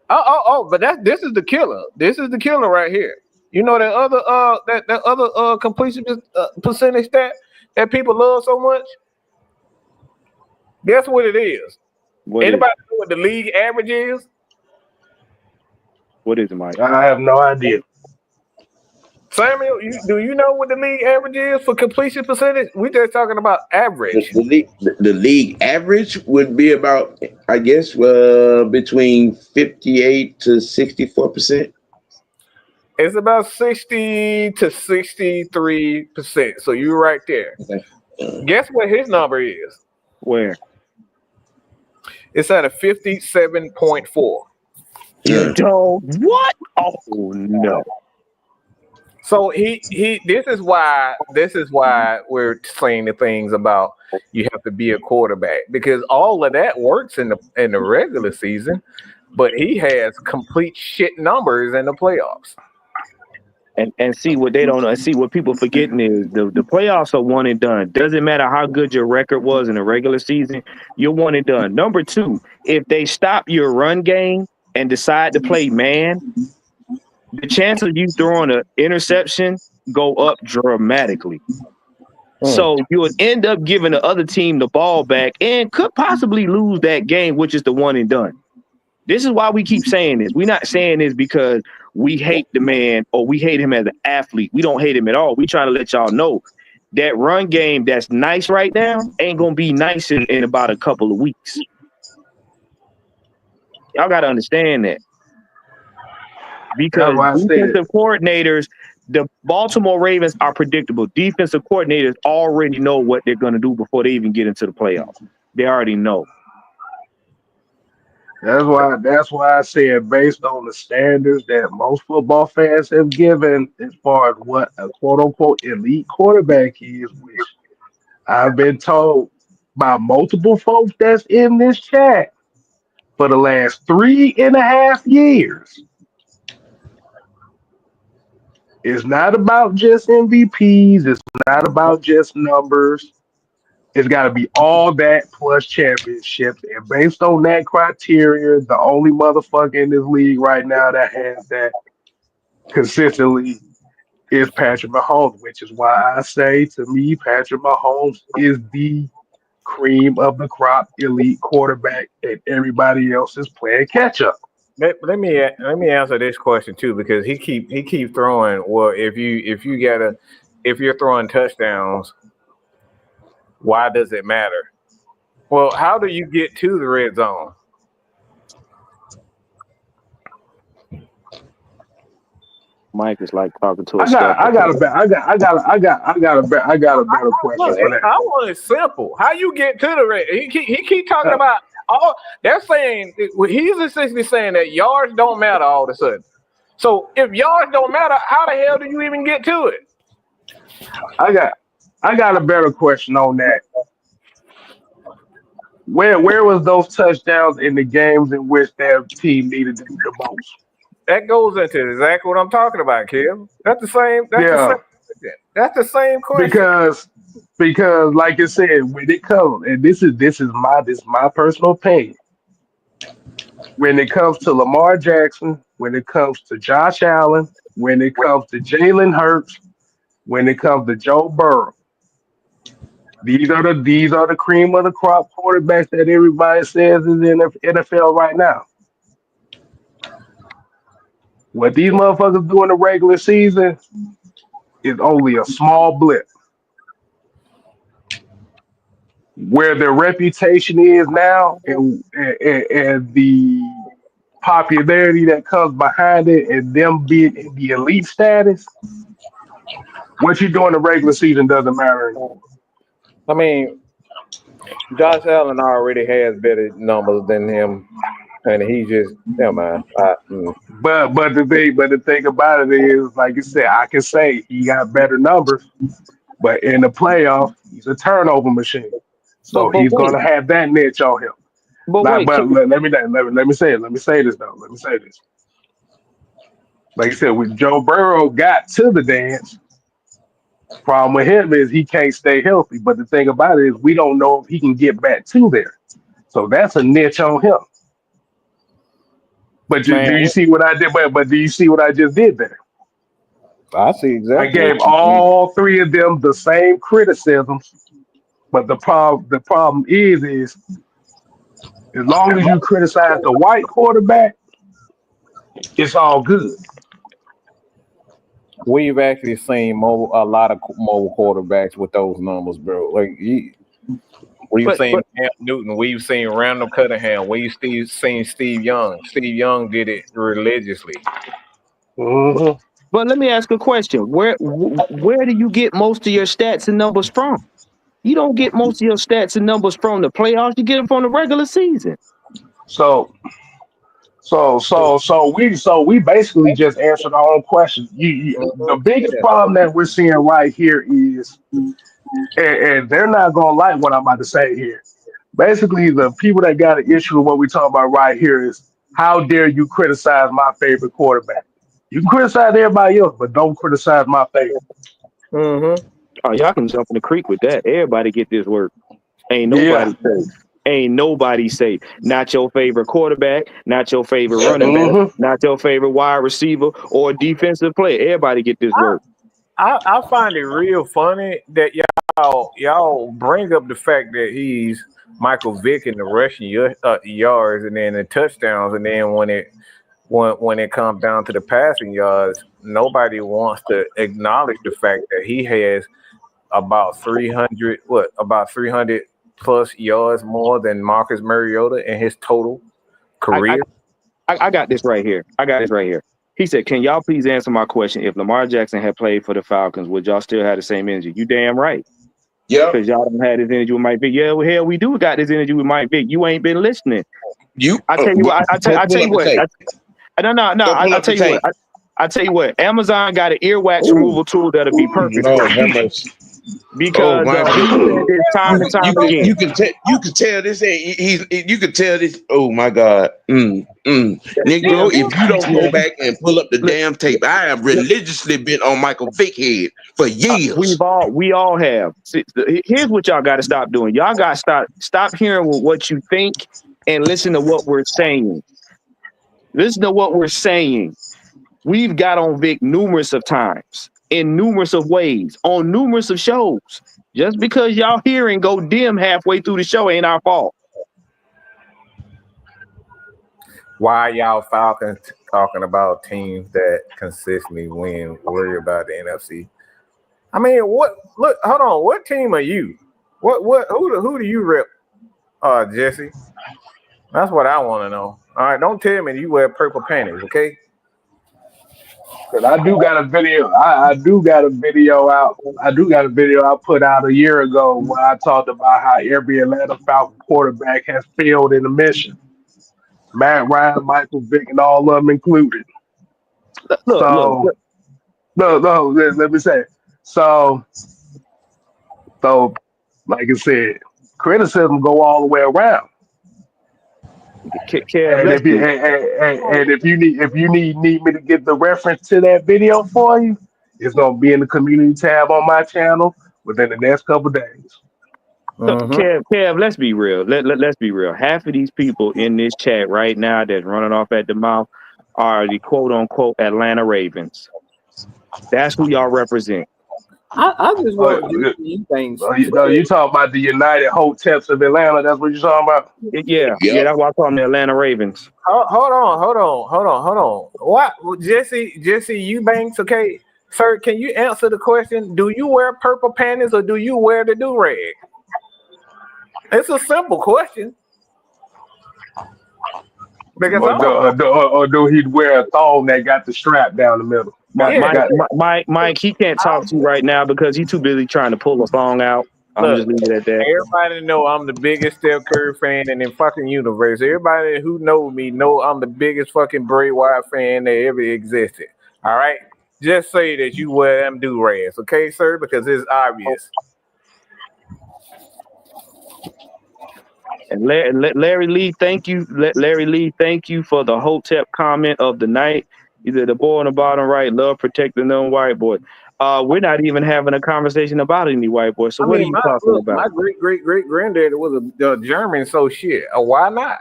But this is the killer. This is the killer right here. You know that other completion percentage stat that people love so much? Guess what it is? Anybody know what the league average is? What is it, Mike? I have no idea. Samuel, do you know what the league average is for completion percentage? We're just talking about average. The league average would be about, I guess, between 58 to 64%. It's about 60 to 63%. So you're right there. Okay. Guess what his number is? Where? It's at a 57.4. You don't what? Oh no. So he this is why we're saying the things about you have to be a quarterback, because all of that works in the regular season, but he has complete shit numbers in the playoffs. And see what they don't know. See what people forgetting is the playoffs are one and done. Doesn't matter how good your record was in the regular season, you're one and done. Number 2, if they stop your run game and decide to play man, the chance of you throwing an interception go up dramatically. So you would end up giving the other team the ball back and could possibly lose that game, which is the one and done. This is why we keep saying this. We're not saying this because we hate the man or we hate him as an athlete. We don't hate him at all. We trying to let y'all know that run game that's nice right now ain't gonna be nice in about a couple of weeks. Y'all gotta understand that. Because defensive coordinators, the Baltimore Ravens are predictable. Defensive coordinators already know what they're gonna do before they even get into the playoffs. They already know. That's why I said based on the standards that most football fans have given as far as what a quote unquote elite quarterback is, which I've been told by multiple folks that's in this chat for the last 3.5 years. It's not about just MVPs, it's not about just numbers. It's got to be all that plus championships. And based on that criteria, the only motherfucker in this league right now that has that consistently is Patrick Mahomes, which is why I say, to me, Patrick Mahomes is the cream of the crop elite quarterback, and everybody else is playing catch up. Let me answer this question too, because he keep throwing. Well, if you're throwing touchdowns, why does it matter? Well, how do you get to the red zone? Mike is like talking to a I got a better question for that. I want it simple. How you get to the red? He keep talking about all. They're saying he's essentially saying that yards don't matter all of a sudden. So if yards don't matter, how the hell do you even get to it? I got a better question on that. Where was those touchdowns in the games in which their team needed them the most? That goes into exactly what I'm talking about, Kim. That's the same. That's the same question. Because like I said, when it comes, and this is my personal opinion. When it comes to Lamar Jackson, when it comes to Josh Allen, when it comes to Jalen Hurts, when it comes to Joe Burrow, these are the cream of the crop quarterbacks that everybody says is in the NFL right now. What these motherfuckers do in the regular season is only a small blip. Where their reputation is now and the popularity that comes behind it and them being in the elite status, what you do in the regular season doesn't matter anymore. I mean, Josh Allen already has better numbers than him, and he just never mind. But the thing about it is, like you said, I can say he got better numbers, but in the playoffs, he's a turnover machine. So he's going to have that niche on him. But let me say this though. Let me say this. Like I said, when Joe Burrow got to the dance, problem with him is he can't stay healthy. But the thing about it is we don't know if he can get back to there. So that's a niche on him. But do you see what I did? But do you see what I just did there? I see exactly. I gave all three of them the same criticisms. But the problem is as long as you criticize the white quarterback, it's all good. We've actually seen a lot of mobile quarterbacks with those numbers, bro. Like we've seen Cam Newton, we've seen Randall Cunningham, we've seen Steve Young. Steve Young did it religiously. Mm-hmm. But let me ask a question: Where do you get most of your stats and numbers from? You don't get most of your stats and numbers from the playoffs. You get them from the regular season. So we basically just answered our own question. The biggest problem that we're seeing right here is, and they're not gonna like what I'm about to say here. Basically, the people that got an issue with what we're talking about right here is, how dare you criticize my favorite quarterback? You can criticize everybody else, but don't criticize my favorite. Mm-hmm. Oh, y'all can jump in the creek with that. Everybody get this work. Ain't nobody safe. Ain't nobody safe. Not your favorite quarterback, not your favorite running back, not your favorite wide receiver or defensive player. Everybody get this work. I find it real funny that y'all bring up the fact that he's Michael Vick in the rushing yards and then the touchdowns, and then when it comes down to the passing yards, nobody wants to acknowledge the fact that he has about 300 plus yards more than Marcus Mariota in his total career? I got this right here. He said, "Can y'all please answer my question? If Lamar Jackson had played for the Falcons, would y'all still have the same energy?" You damn right. Yeah. Because y'all don't have this energy with Mike Vick. Yeah, well, hell, we do got this energy with Mike Vick. You ain't been listening. I tell you what. I tell you what. I tell you what. Amazon got an earwax removal tool that'll be perfect. Lord have mercy. Because he said this time and time again. You can tell this. You can tell this. Oh my God, Negro! If you don't go back and pull up the damn tape, I have religiously been on Michael Vick head for years. We all have. See, here's what y'all got to stop doing. Y'all got to stop hearing what you think and listen to what we're saying. Listen to what we're saying. We've got on Vic numerous of times, in numerous of ways, on numerous of shows. Just because y'all hear and go dim halfway through the show ain't our fault. Why y'all Falcons talking about teams that consistently win, worry about the NFC? I mean, hold on. What team are you? Who do you rep, Jesse? That's what I want to know. All right, don't tell me you wear purple panties, okay? Because I do got a video. I do got a video out. I put out a year ago where I talked about how every Atlanta Falcon quarterback has failed in the mission. Matt Ryan, Michael Vick, and all of them included. Look. Let me say. So, like I said, criticism go all the way around. And if you need me to get the reference to that video for you, it's gonna be in the community tab on my channel within the next couple of days. So, Kev, let's be real. Let's be real. Half of these people in this chat right now that's running off at the mouth are the quote unquote Atlanta Ravens. That's who y'all represent. I just want to do things. You talking about the United Hoteps of Atlanta? That's what you're talking about? Yeah, that's why I call them the Atlanta Ravens. Hold on. What, Jesse Eubanks? Okay, sir, can you answer the question? Do you wear purple panties or do you wear the do-rag? It's a simple question. Because or do he wear a thong that got the strap down the middle? Mike, he can't talk to you right now because he's too busy trying to pull a song out. I'm just leaving it at that. Everybody know I'm the biggest Steph Curry fan in the fucking universe. Everybody who knows me know I'm the biggest fucking Bray Wyatt fan that ever existed. All right? Just say that you wear them do-rags, okay, sir? Because it's obvious. And Larry Lee, thank you. Larry Lee, thank you for the Hotep comment of the night. Either the boy on the bottom right, love protecting them white boys. We're not even having a conversation about any white boys. So what are you talking about? My great granddaddy was a German, so shit. Why not?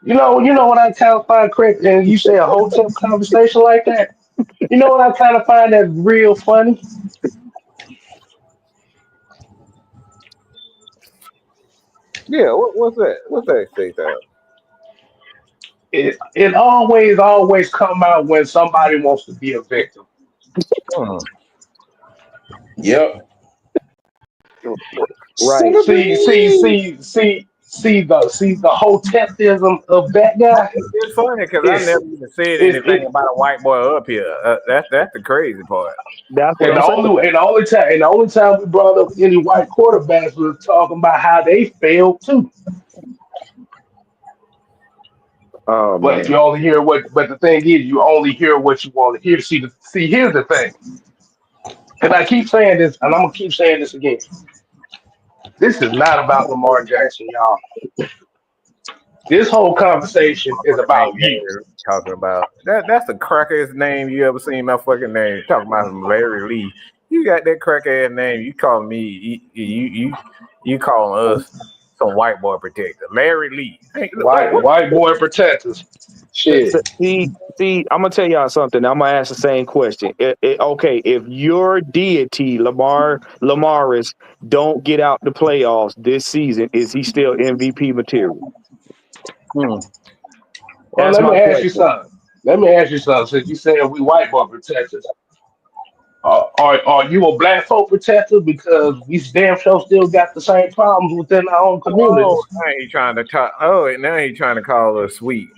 You know what I kind of find correct, and you say a Hotep conversation like that. You know what I kind of find that real funny? Yeah, what's that? What's that state out? It always come out when somebody wants to be a victim. Yep. Right. See the Hotepism of that guy. It's funny because I never even said anything about a white boy up here. That's the crazy part. The only time we brought up any white quarterbacks was talking about how they failed too. Oh, but you only hear but the thing is, you only hear what you want to hear. See, here's the thing. And I keep saying this, and I'm gonna keep saying this again. This is not about Lamar Jackson, y'all. This whole conversation is about you. Talking about that's the crackest name you ever seen. My fucking name. Talking about Larry Lee. You got that crack ass name. You calling me? You calling us some white boy protector? Larry Lee. White boy protectors. Shit. See, I'm gonna tell y'all something. I'm gonna ask the same question. Okay, if your deity Lamaris don't get out the playoffs this season, is he still MVP material? Well, let me ask you something. Since you said we white boy protectors, Are you a black folk protector? Because we damn sure still got the same problems within our own Oh, communities. now he trying to talk. Oh, and now he trying to call us sweet.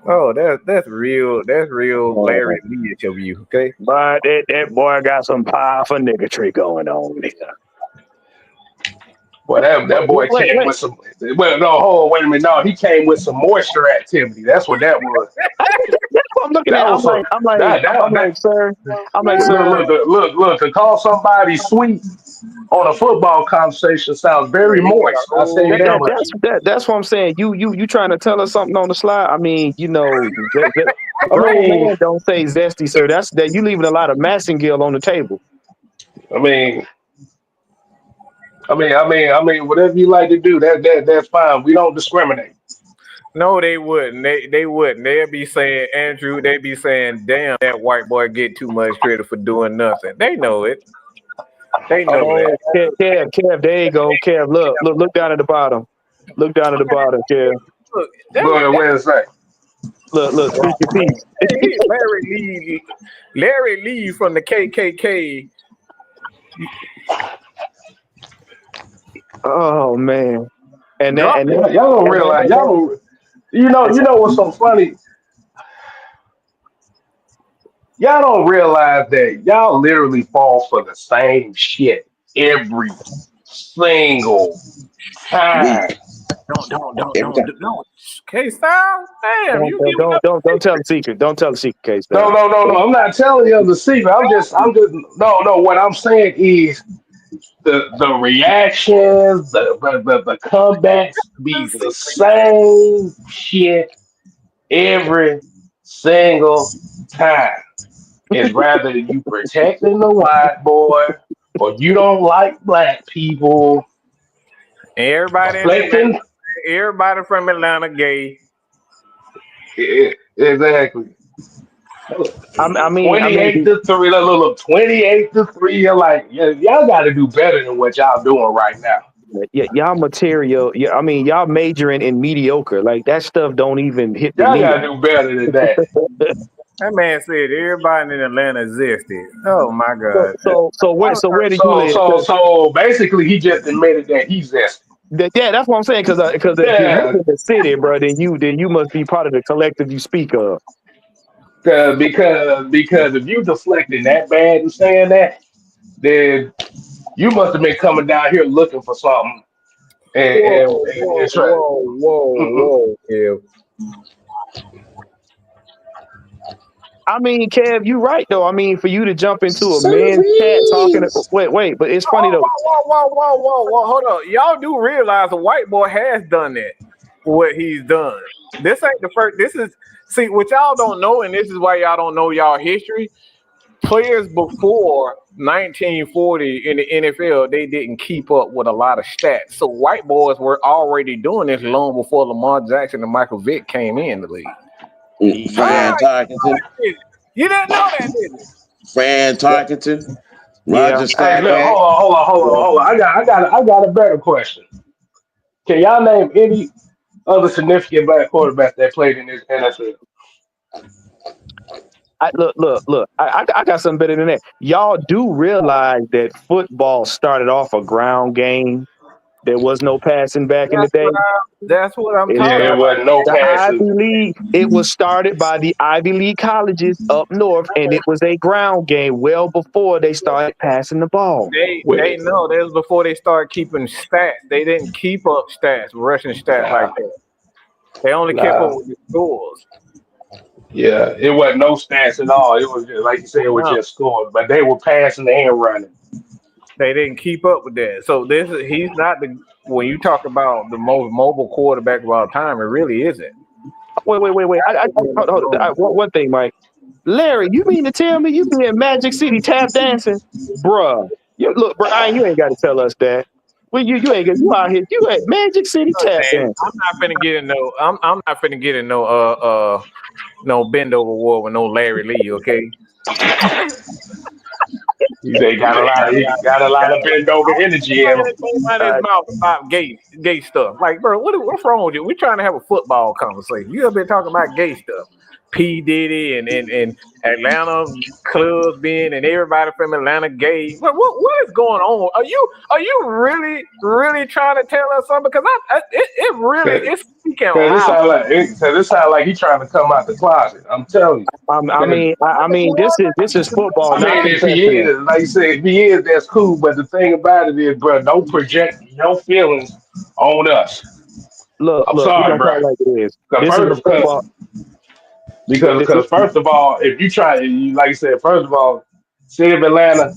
Oh, that's real. That's real Larry Lee of you. Okay. But that boy got some powerful niggatry going on there. Well, that boy came with some. Well, no, hold on, wait a minute. No, he came with some moisture activity. That's what that was. That's what I'm looking That at. was some. I'm like, sir. I'm like, sir. Look. To call somebody sweet on a football conversation sounds very moist. I'll say you that much. That's what I'm saying. You trying to tell us something on the slide? I mean, you know, I grown mean, man don't say zesty, sir. That's that you leaving a lot of massingill on the table. I mean, whatever you like to do, that's fine. We don't discriminate. No, they wouldn't. They wouldn't. They'd be saying, Andrew, they'd be saying, damn, that white boy get too much credit for doing nothing. They know it. They know that. Kev, there you go. Kev, look down at the bottom. Look down at the bottom, Kev. Look, Where is that? Look, speak your piece. Larry Lee from the KKK. Oh man. And y'all don't realize you know what's so funny? Y'all don't realize that y'all literally fall for the same shit every single time. Don't. K-Style? Damn, don't tell the secret. Don't tell the secret, K-Style. No. I'm not telling you the secret. I'm just no. What I'm saying is the reactions, the comebacks be the same shit every single time. It's rather you protecting the white boy or you don't like black people. Everybody from Atlanta gay. Exactly. I mean, 28 to 3. Look, 28 to 3. You're like, y'all got to do better than what y'all doing right now. Yeah, y'all material. Yeah, I mean, y'all majoring in mediocre. Like that stuff don't even hit the Y'all got to do better than that. That man said everybody in Atlanta existed. Oh my God. So where did you live? So basically, he just admitted that he's zesty. Yeah, that's what I'm saying. Because if you live in the city, bro, then you must be part of the collective you speak of. Because if you deflecting that bad and saying that, then you must have been coming down here looking for something. Whoa. Yeah. I mean, Kev, you right though. I mean, for you to jump into a man's chat talking. Wait, but it's funny though. Whoa, hold on. Y'all do realize a white boy has done that. What he's done. This ain't the first. See what y'all don't know, and this is why y'all don't know y'all history. Players before 1940 in the NFL, they didn't keep up with a lot of stats. So white boys were already doing this long before Lamar Jackson and Michael Vick came in the league. Fran Tarkenton. You didn't know that, did you? Fran Tarkenton. Roger Staubach. Hey, hold on. I got a better question. Can y'all name any other significant black quarterbacks that played in this NFL? Look. I got something better than that. Y'all do realize that football started off a ground game. There was no passing back in the day. That's what I'm talking about. There wasn't no passing. Ivy League, it was started by the Ivy League colleges up north, and it was a ground game well before they started passing the ball. They know that was before they started keeping stats. They didn't keep up stats, rushing stats like that. They only kept up with the scores. Yeah, it wasn't no stats at all. It was just, like you said, it was just scoring, but they were passing and running. They didn't keep up with that. So he's not when you talk about the most mobile quarterback of all time, it really isn't. Wait. One thing, Mike. Larry, you mean to tell me you be in Magic City tap dancing? Bruh. Look, Brian, you ain't got to tell us that. Well, you out here. You at Magic City tap dancing. I'm not finna get in no bend over war with no Larry Lee, okay? They got a lot of bend over energy in them. His mouth about gay stuff. Like, bro, what's wrong with you? We're trying to have a football conversation. You have been talking about gay stuff. P. Diddy and Atlanta clubs being and everybody from Atlanta gay. What is going on? Are you really trying to tell us something? Because it's speaking loud. Cause it sound like he trying to come out the closet. I'm telling you. I mean, this is football, I not mean, if he confessional. is, like you said, if he is, that's cool. But the thing about it is, bro, don't project your feelings on us. Look, I'm we sorry, gonna bro. call it like it is. Cause This is a first, football. because first of all, if you try, like you said, first of all, city of Atlanta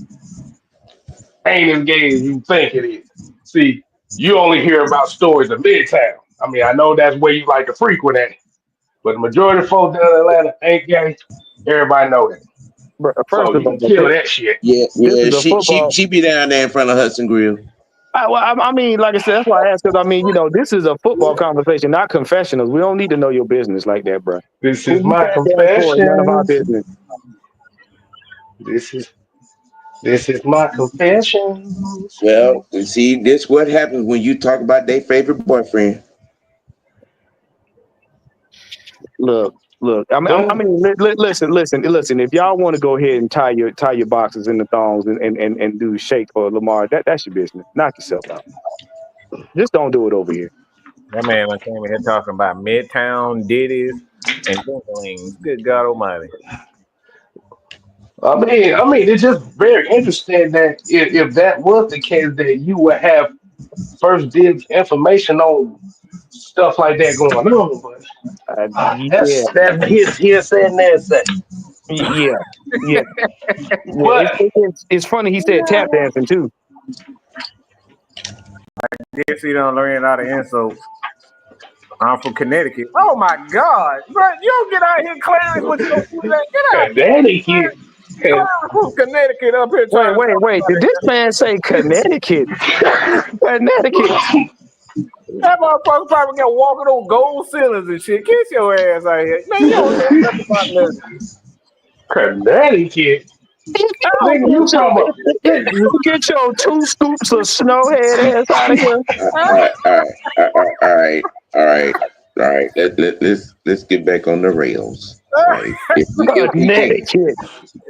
ain't as gay as you think it is. See, you only hear about stories of Midtown. I mean, I know that's where you like to frequent at, but the majority of folks down in Atlanta ain't gay. Everybody know that. First So of you all, can kill that shit. Yeah, this yeah. is a football. She be down there in front of Hudson Grill. I mean, like I said, that's why I asked. Because I mean, this is a football conversation, not confessionals. We don't need to know your business like that, bro. This Who is you my sat down for is none of our confession. business. This is my confession. Well, you see, this what happens when you talk about their favorite boyfriend. Look. I mean, listen. If y'all want to go ahead and tie your boxes in the thongs and do shake for Lamar, that's your business. Knock yourself out. Just don't do it over here. That man came in here talking about Midtown Diddy's and Dinglings. Good God Almighty! I mean, it's just very interesting that if that was the case, that you would have first dibs information on stuff like that going on. But Yeah, that's his saying that say. yeah, yeah. But It's funny. He said tap dancing too. Guess he don't learn a lot of insults. I'm from Connecticut. Oh my God, bro! You don't get out here, Clarence. What you gonna do that? Get out here, Daddy kid. Clarence from Connecticut up here trying to talk Wait. about Did this man say Connecticut? Connecticut. that motherfucker probably got walking on gold ceilings and shit. Get your ass out here, man! You don't know nothing about nothing. Connecticut. If Nigga, you from a you get your 2 scoops of snowhead ass out of here. All right. Let's get back on the rails. Right. Connecticut.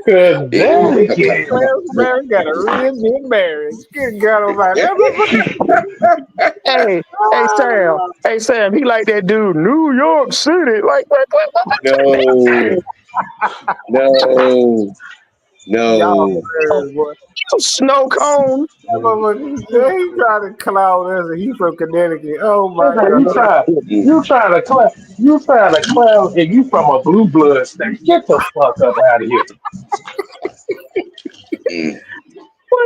Connecticut. Clarence Mary got a real big marriage. Good God Almighty! Hey Sam, he like that dude, New York City. Like what? No. Snow cone. He trying to clown us, and he from Connecticut. Oh my God! You trying to clown, and you from a blue blood state. Get the fuck up out of here.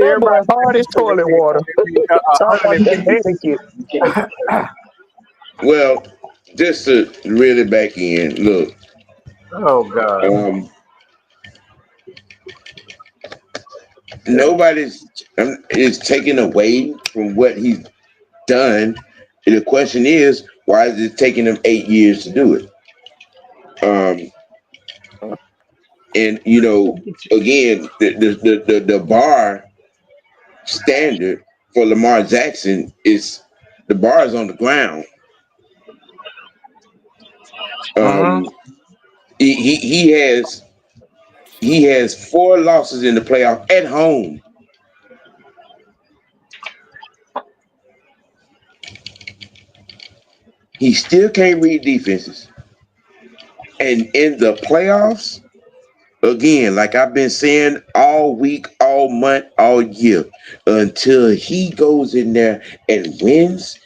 Everybody hard as toilet water. Talk about Connecticut. Well, just to really back in, look. Oh God! Nobody's is taking away from what he's done. The question is, why is it taking him 8 years to do it? And again, the bar standard for Lamar Jackson is the bar is on the ground. He has 4 losses in the playoff at home. He still can't read defenses. And in the playoffs, again, like I've been saying all week, all month, all year, until he goes in there and wins,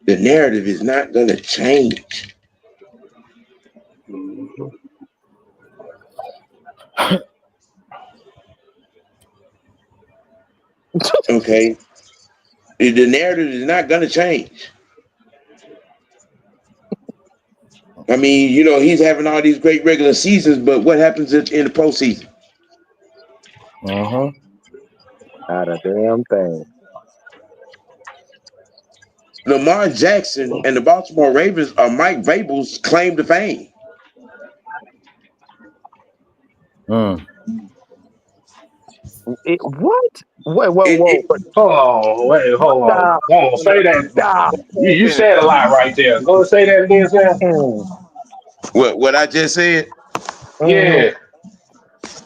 the narrative is not going to change. Okay? The narrative is not going to change. I mean, he's having all these great regular seasons, but what happens in the postseason? Not a damn thing. Lamar Jackson and the Baltimore Ravens are Mike Vrabel's claim to fame. What? Whoa. Hold on. Say that. Stop. You said a lot right there. Go say that again, Sam. What I just said? Yeah.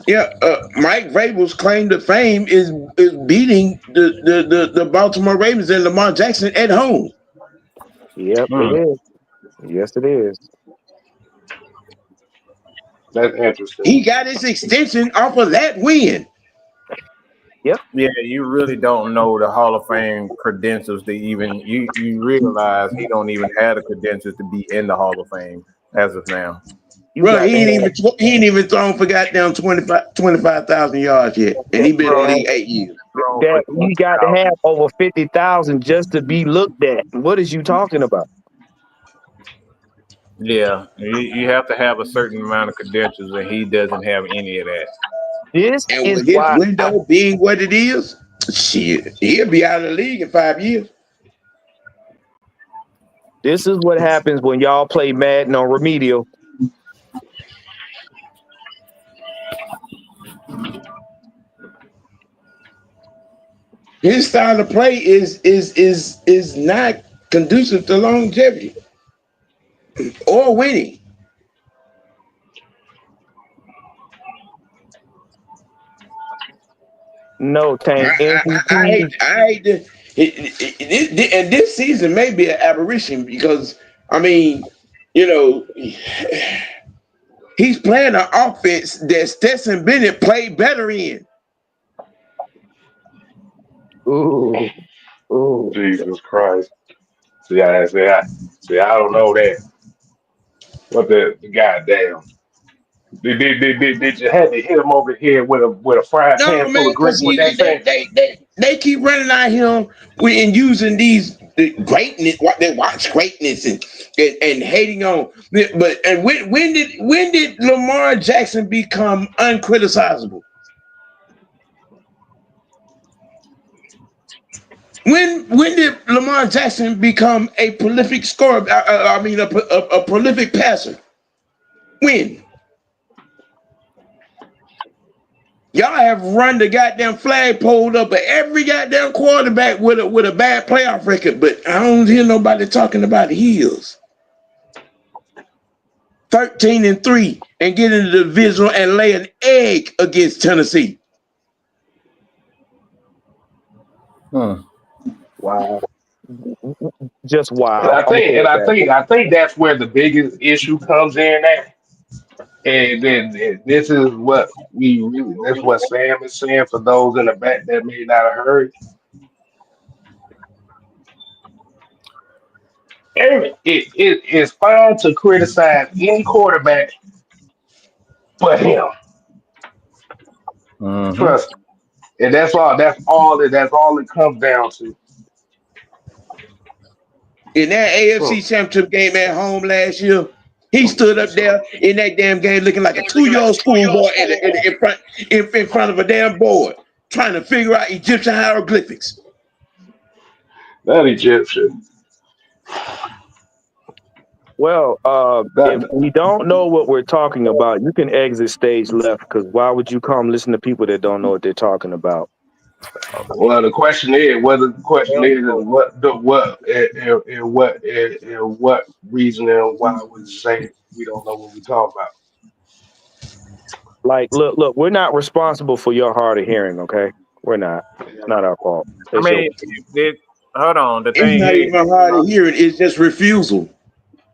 Yeah, Mike Vrabel's claim to fame is beating the Baltimore Ravens and Lamar Jackson at home. Yep, it is. Yes, it is. That's interesting. He got his extension off of that win. Yep. Yeah, you really don't know the Hall of Fame credentials to even you realize he don't even have the credentials to be in the Hall of Fame as of now. Bro, he ain't even thrown for goddamn 25,000 yards yet, and he been in the league 8 years. That you got to have over 50,000 just to be looked at. What is you talking about? Yeah, you have to have a certain amount of credentials, and he doesn't have any of that. This And is with his why window being what it is, shit, he'll be out of the league in 5 years. this is what happens when y'all play Madden on Remedial. His style of play is not conducive to longevity or winning. No, Tank. I hate to, and this season may be an aberration because I mean, you know, he's playing an offense that Stetson Bennett played better in. Ooh. Jesus Christ. See, I don't know that. What the goddamn? Did you have to hit him over the head with a frying No, pan full man, of grits because with that thing? they keep running at him and using the greatness, what they watch greatness and hating on. But and when did Lamar Jackson become uncriticizable? When did Lamar Jackson become a prolific scorer? I mean, a prolific passer. When? Y'all have run the goddamn flagpole up at every goddamn quarterback with a bad playoff record, but I don't hear nobody talking about the Heels. 13-3 and get in the division and lay an egg against Tennessee. Wow. Just wow. And I think that's where the biggest issue comes in at. And then this is what that's what Sam is saying for those in the back that may not have heard. It's fine to criticize any quarterback but him. Mm-hmm. Trust me. And that's all it comes down to. In that AFC Championship game at home last year, he stood up there in that damn game looking like a 2-year-old schoolboy in front of a damn board, trying to figure out Egyptian hieroglyphics. That Egyptian. Well, if we don't know what we're talking about, you can exit stage left, because why would you come listen to people that don't know what they're talking about? Well, the question is what reason and why we say we don't know what we talk about. Like, look, we're not responsible for your hard of hearing, okay? We're not. It's not our fault. hold on. The thing It's not is, even hard to hear it. It's just refusal.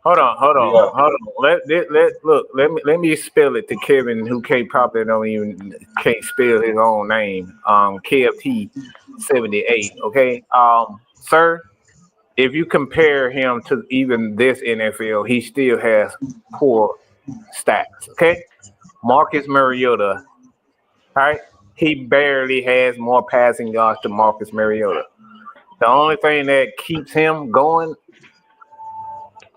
Hold on. Let me spell it to Kevin, who can't spell his own name. KFT 78. Okay. Sir, if you compare him to even this NFL, he still has poor stats. Okay. Marcus Mariota, right? He barely has more passing yards to Marcus Mariota. The only thing that keeps him going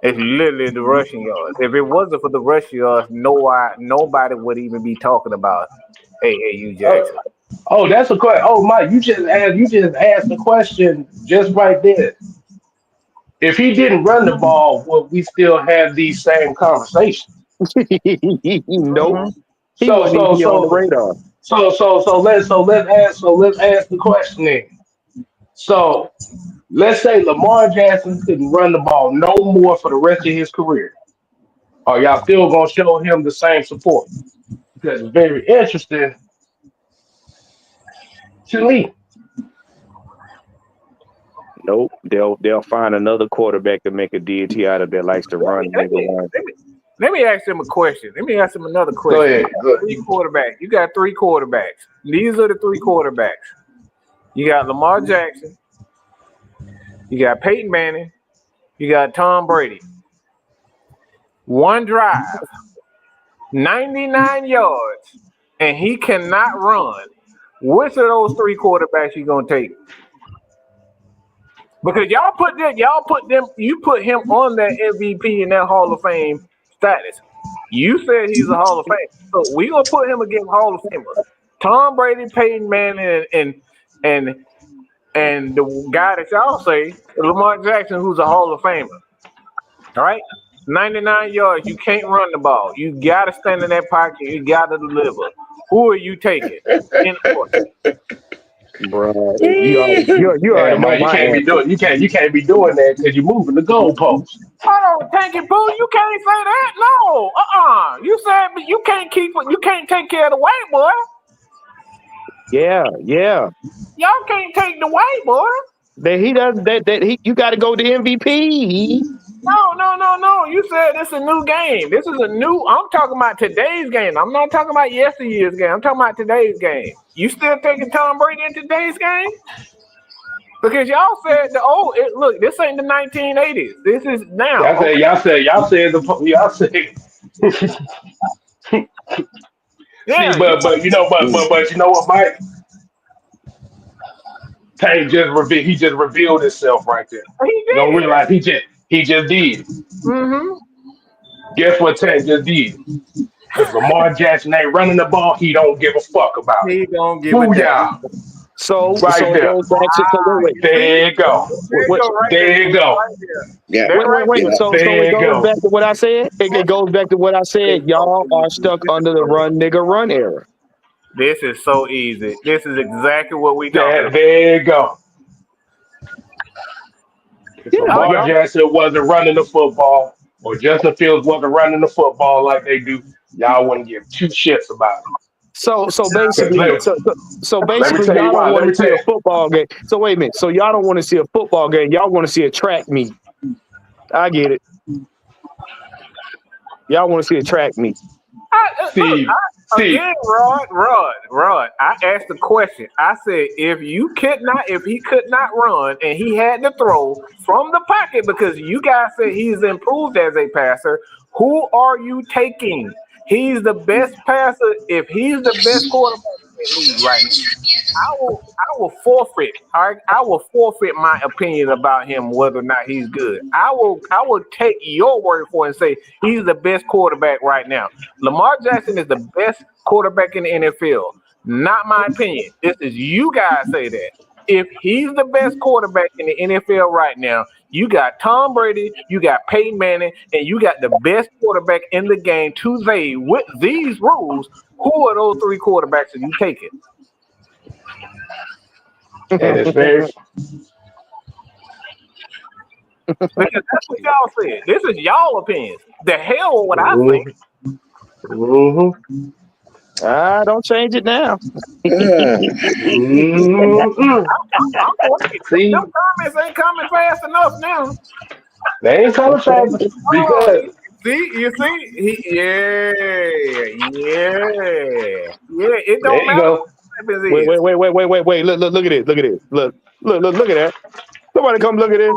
is literally the rushing yards. If it wasn't for the rushing yards, nobody would even be talking about AAU Jackson. Oh, that's a question. Oh, Mike, you just asked the question just right there. If he didn't run the ball, would we still have these same conversations? Nope. He wouldn't even be on the radar. Let's ask the question then. So let's say Lamar Jackson couldn't run the ball no more for the rest of his career. Are y'all still gonna show him the same support? Because it's very interesting to me. Nope. They'll find another quarterback to make a deity out of that likes to run. Let me ask him a question. Let me ask him another Go question. ahead. Go ahead. You got three quarterbacks. These are the three quarterbacks. You got Lamar Jackson. You got Peyton Manning. You got Tom Brady. One drive, 99 yards, and he cannot run. Which of those three quarterbacks you gonna take? Because you put him on that MVP and that Hall of Fame status. You said he's a Hall of Fame, so we gonna put him against Hall of Famers. Tom Brady, Peyton Manning, and the guy that y'all say, Lamar Jackson, who's a Hall of Famer. All right, 99 yards. You can't run the ball. You gotta stand in that pocket. You gotta deliver. Who are you taking? In order. Bro, you already know You my can't answer. be doing that because you're moving the goalposts. Hold on, Tanky Boo, you can't say that. No, You said you can't take care of the white boy. Yeah. Y'all can't take the white boy. That he does that you got to go to MVP. No. You said it's a new game. This is I'm talking about today's game. I'm not talking about yesterday's game. I'm talking about today's game. You still taking Tom Brady in today's game? Because y'all said look, this ain't the 1980s. This is now. Y'all said. Yeah, See, but you know what, Mike? Tank just revealed himself right there. he You did. don't realize he just did. Mm-hmm. Guess what Tank just did? If Lamar Jackson ain't running the ball, he don't give a fuck about it. He don't give a damn. So Right it there. goes back to wait. There you go. There you go. Yeah. Wait. Yeah. So it goes back to what I said. It goes back to what I said. Y'all are stuck under the run nigga run era. This is so easy. This is exactly what we talking about. There you go. If Lamar Jackson wasn't running the football, or Justin Fields wasn't running the football like they do, y'all wouldn't give two shits about it. So basically, Let me tell you y'all why. don't Let want me to see tell a you. football game. So wait a minute. So y'all don't want to see a football game. Y'all want to see a track meet. I get it. Y'all want to see a track meet. Again, Rod. I asked the question. I said, if he could not run and he had to throw from the pocket because you guys said he's improved as a passer, who are you taking? He's the best passer. If he's the best quarterback in the league right now, I will forfeit. I will forfeit my opinion about him whether or not he's good. I will take your word for it and say he's the best quarterback right now. Lamar Jackson is the best quarterback in the NFL. Not my opinion. This is you guys say that. If he's the best quarterback in the NFL right now, you got Tom Brady, you got Peyton Manning, and you got the best quarterback in the game today with these rules. Who are those three quarterbacks that you taking? And it's very because that's what y'all said. This is y'all opinions. The hell with what I think. Mm-hmm. Don't change it now. See, them comments ain't coming fast enough now. They ain't coming fast because You see, it don't there you matter. go. Wait. Look at it. Look at that. Somebody come look at this.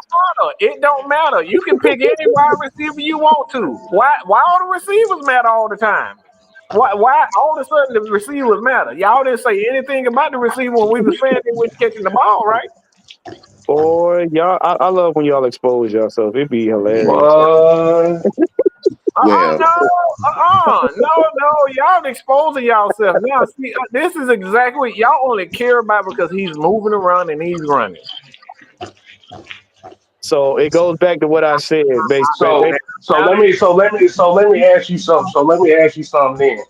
It don't matter. You can pick any wide receiver you want to. Why all the receivers matter all the time? Why all of a sudden the receivers matter? Y'all didn't say anything about the receiver when we were saying they weren't catching the ball, right? Boy, y'all, I love when y'all expose yourself. It'd be hilarious. Well, No. Y'all exposing yourself. Now, see, this is exactly what y'all only care about because he's moving around and he's running. So it goes back to what I said, basically. So let me ask you something. So let me ask you something then.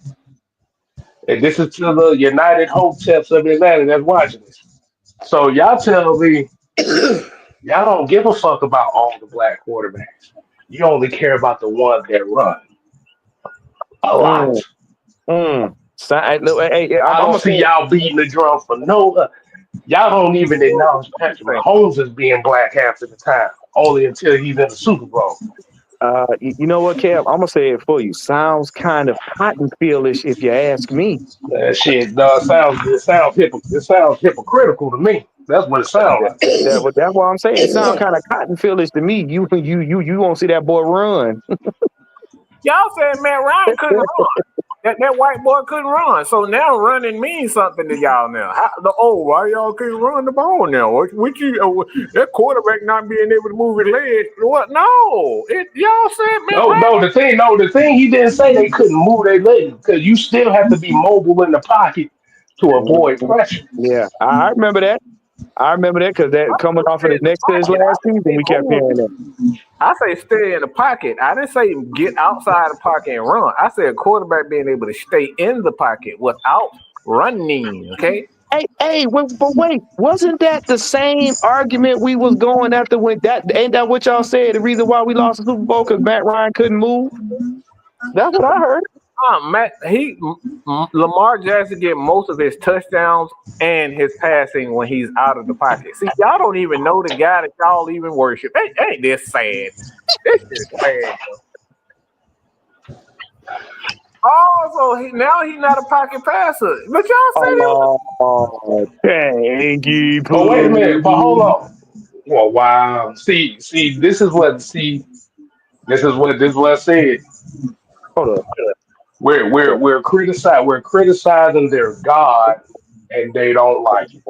And this is to the United Hoteps of Atlanta that's watching this. So y'all tell me y'all don't give a fuck about all the black quarterbacks. You only care about the ones that run. A lot. So, I don't see y'all beating the drum for no. Y'all don't even acknowledge Patrick Mahomes as being black half of the time, only until he's in the Super Bowl. You know what, Kev? I'm gonna say it for you. Sounds kind of Cottonfield-ish, if you ask me. That shit it sounds hypocritical to me. That's what it sounds like. That's what I'm saying. It sounds kind of Cottonfield-ish to me. You won't see that boy run. Y'all said Matt Ryan couldn't run. That white boy couldn't run. So now running means something to y'all now. Why y'all can't run the ball now? That quarterback not being able to move his legs? What? No. Y'all said Matt Ryan. The thing he didn't say they couldn't move their legs because you still have to be mobile in the pocket to avoid pressure. Yeah, I remember that. Because that coming off of his next to his last season, we kept hearing that. I say stay in the pocket. I didn't say get outside the pocket and run. I said a quarterback being able to stay in the pocket without running. Okay. But wait, wasn't that the same argument we was going after when ain't that what y'all said? The reason why we lost the Super Bowl because Matt Ryan couldn't move. That's what I heard. Lamar Jackson get most of his touchdowns and his passing when he's out of the pocket. See, y'all don't even know the guy that y'all even worship. Ain't this sad? This is sad. Also, now he's not a pocket passer. But y'all said thank you. But wait a minute. But hold on. Well, wow. See. This is what I said. Hold up. We're criticizing their God, and they don't like it.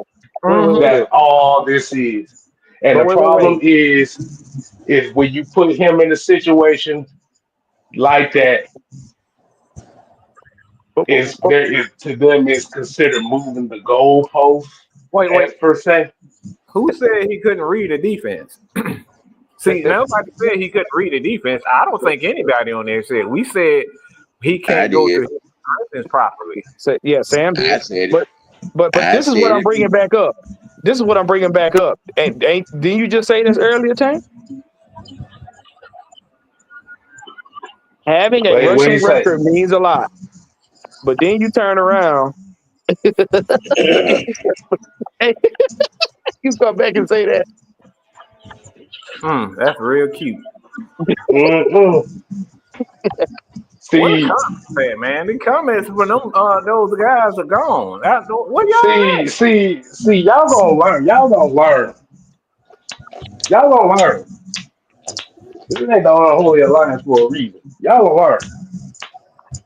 That's all this is. And the problem is when you put him in a situation like that, to them it's considered moving the goalpost. Wait. Per se. Who said he couldn't read a defense? See, nobody said he couldn't read a defense. I don't think anybody on there said. We said he can't go through his defense properly. So, yeah, Sam did. But this is what I'm bringing back up. And didn't you just say this earlier, Tank? Having a rushing record means a lot. But then you turn around. You come back and say that. That's real cute. See, man, the comments when those guys are gone. What y'all see, y'all gonna learn. This ain't the Unholy Alliance for a reason. Y'all gonna learn.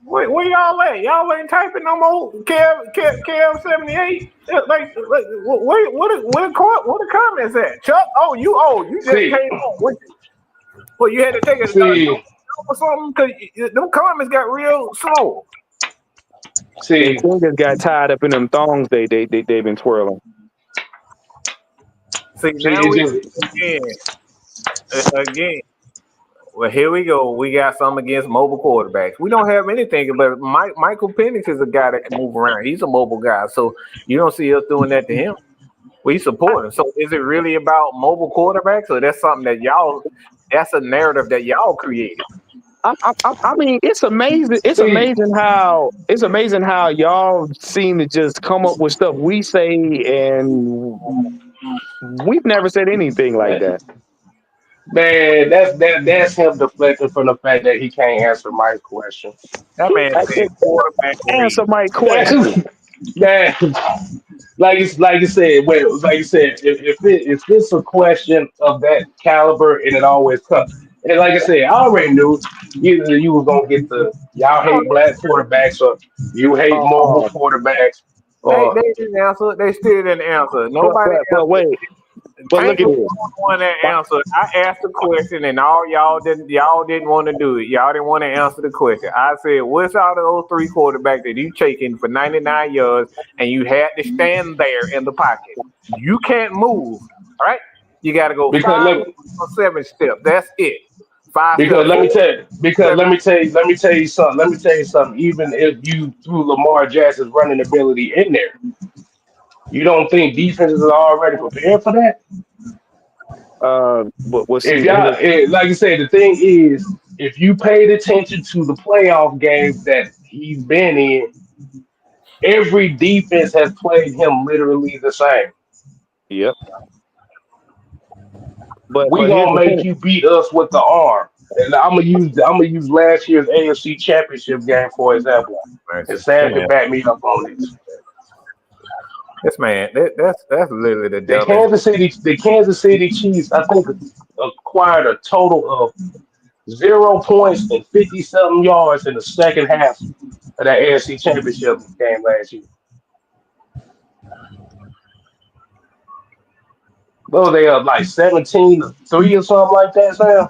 Where y'all at? Y'all ain't typing no more. Kev 78. Like where the comments at? Chuck? You just came on. Well, you had to take a or something because them comments got real slow. See, fingers got tied up in them thongs they've been twirling. See, now again. Well, here we go. We got something against mobile quarterbacks. We don't have anything, but Michael Penix is a guy that can move around. He's a mobile guy, so you don't see us doing that to him. We support him. So is it really about mobile quarterbacks, or that's something that that's a narrative that y'all created? I mean, it's amazing. It's amazing how y'all seem to just come up with stuff we say, and we've never said anything like that. Man, that's him deflecting from the fact that he can't answer my question. That man said quarterback. Answer my question. Man, like you said, if it's a question of that caliber, and it always comes. And like I said, I already knew either you was gonna get y'all hate black quarterbacks or you hate mobile quarterbacks. They didn't answer. They still didn't answer. Nobody. But wait. But look at this. One that answered. I asked the question, and all y'all didn't want to do it. Y'all didn't want to answer the question. I said, "What's out of those three quarterbacks that you taking for 99 yards, and you had to stand there in the pocket? You can't move, all right? You got to go 5 or 7 steps. That's it. 5 because steps. let me tell you something. Even if you threw Lamar Jackson's running ability in there, you don't think defenses are already prepared for that? But we'll see. If y'all, like you said, the thing is, if you paid attention to the playoff games that he's been in, every defense has played him literally the same. Yep. But We here's gonna the make thing. you beat us with the arm. And I'm gonna use last year's AFC Championship game for example. And Sam can back me up on this. This man, that's literally the The dumbest. Kansas City Chiefs, I think, acquired a total of 0 points and 50-something yards in the second half of that AFC Championship game last year. What were they up like 17-3 or something like that, Sam?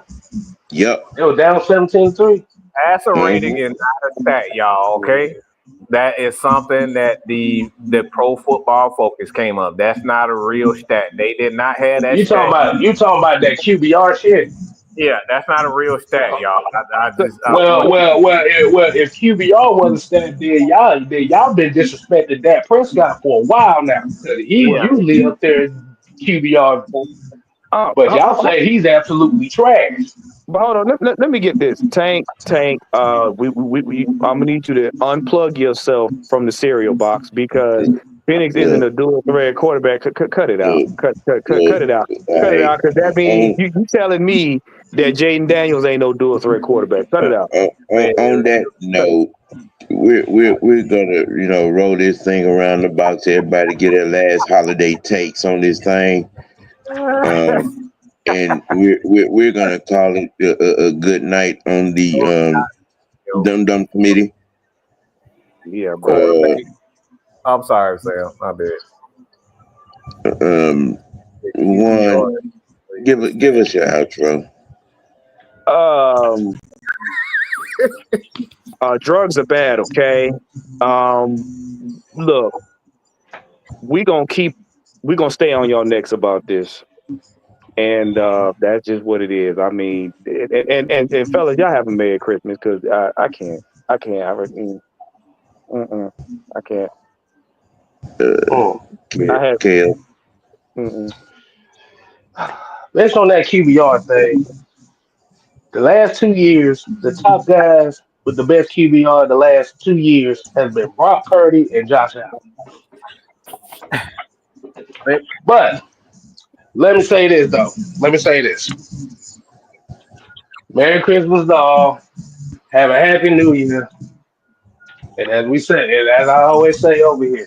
Yep. They were down 17-3. Passer rating is not a stat, y'all. Okay, that is something that the Pro Football Focus came up. That's not a real stat. They did not have that You stat. talking about that QBR shit? Yeah, that's not a real stat, y'all. If QBR wasn't stat, then y'all been disrespecting Dak Prescott for a while now. He's usually up there QBR, but y'all say he's absolutely trash. But hold on, let me get this. Tank. I'm gonna need you to unplug yourself from the cereal box because Phoenix isn't a dual threat quarterback. Cut it out. Cut it out. Cut it out because that means you telling me that Jaden Daniels ain't no dual threat quarterback. Cut it out. On that note, we're gonna roll this thing around the box. Everybody get their last holiday takes on this thing. And we're gonna call it a good night on the Dum Committee. Yeah, bro. I'm sorry, Sam. My bad. One, give us your outro. Drugs are bad. Okay. Look, we're gonna stay on y'all necks about this. And that's just what it is. I mean, and fellas, y'all have a Merry Christmas because I can't. I can't. Kale. Based on that QBR thing, the last 2 years, the top guys with the best QBR the last 2 years has been Brock Purdy and Josh Allen. But let me say this though. Merry Christmas to all. Have a happy New Year. And as we say, and as I always say over here,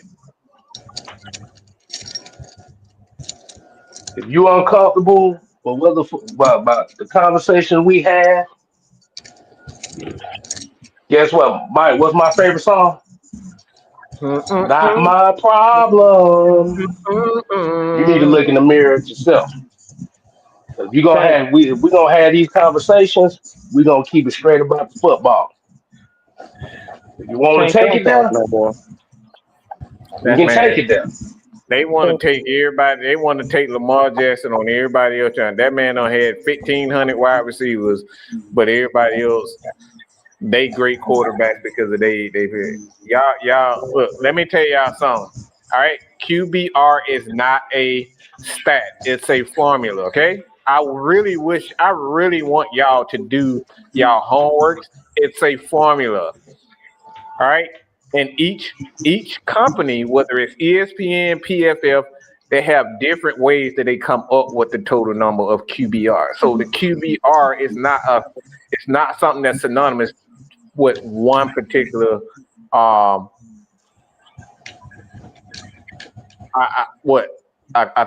if you uncomfortable about the conversation we had, guess what, Mike? What's my favorite song? Not my problem. You need to look in the mirror at yourself. If we're gonna have these conversations, we're gonna keep it straight about the football. If you want to take it there, we can take it there. They want to take everybody. They want to take Lamar Jackson on everybody else. That man done had 1,500 wide receivers, but everybody else, they great quarterbacks because of they. Y'all. Look, let me tell y'all something. All right, QBR is not a stat. It's a formula. Okay. I really want y'all to do y'all homework. It's a formula. All right. And each company, whether it's ESPN, PFF, they have different ways that they come up with the total number of QBR. So the QBR is not something that's synonymous with one particular I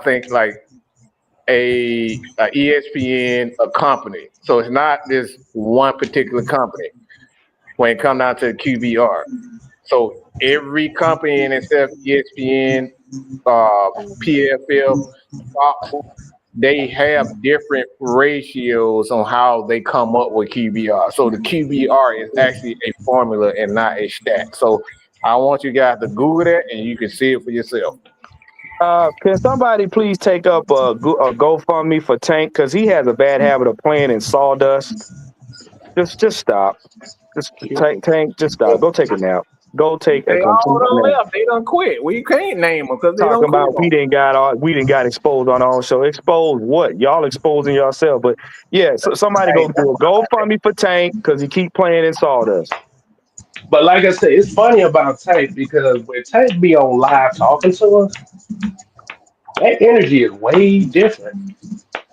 think like a ESPN, a company. So it's not this one particular company when it comes down to QBR. So every company in itself, ESPN, PFL, Fox, they have different ratios on how they come up with QBR. So the QBR is actually a formula and not a stat. So I want you guys to Google that and you can see it for yourself. Can somebody please take up a GoFundMe for Tank because he has a bad habit of playing in sawdust. Just stop. Just Tank. Just stop. Go take a nap. Go take a They all complete done name. left. They done quit. We can't name them because they Talking don't about quit. we didn't got exposed on our show. Exposed what? Y'all exposing yourself. But yeah, so somebody go do a GoFundMe for Tank because he keep playing in sawdust. But like I said, it's funny about Tank because when Tank be on live talking to us, that energy is way different.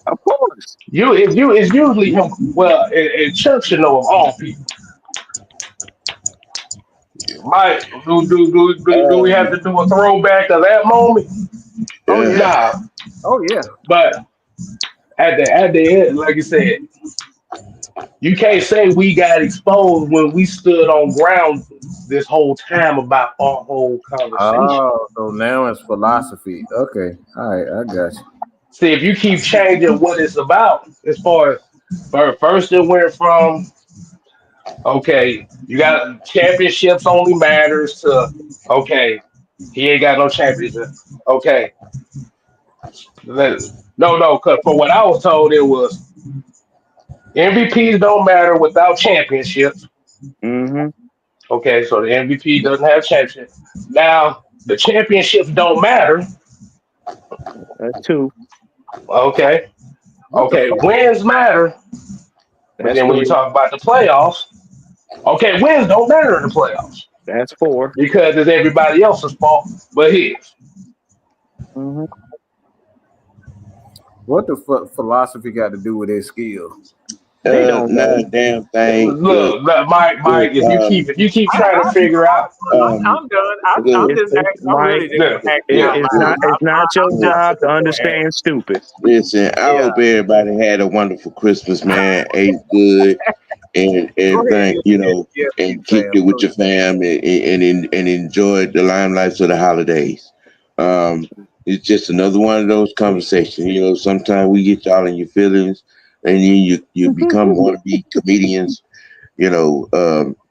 Of course. It's usually him. Well, and Chuck should know of all people. Mike, do we have to do a throwback of that moment? Oh Yeah. yeah. Nah, Oh yeah. but at the end, like you said, you can't say we got exposed when we stood on ground this whole time about our whole conversation. Oh, so now it's philosophy. Okay. All right. I got you. See, if you keep changing what it's about, as far as first it went from okay, you got championships only matters to okay, he ain't got no championship. Okay, let- no, because for what I was told, it was MVPs don't matter without championships. Mm-hmm. Okay, so the MVP doesn't have championship. Now the championships don't matter. That's two. Okay, What the okay, fuck? wins matter. But That's then when you three. talk about the playoffs, okay, wins don't matter in the playoffs That's four. because it's everybody else's fault but his. Mm-hmm. What the fuck philosophy got to do with his skill? They don't Not know. a damn thing. Look, Mike, Look, if you keep trying to I, figure out, um, I'm done. I'm look, just It's asking. I'm Mike. really just look, asking It, out yeah, it's loud. not. It's not your I'm not job to looking for an understand answer. stupid. listen, I Yeah. hope everybody had a wonderful Christmas, man. Ate good and Go ahead. everything, Yes, please, and kicked Sam. it with Go your fam and enjoyed the limelights of the holidays. Um, it's just another one of those conversations. Sometimes we get y'all in your feelings, and then you become wannabe comedians.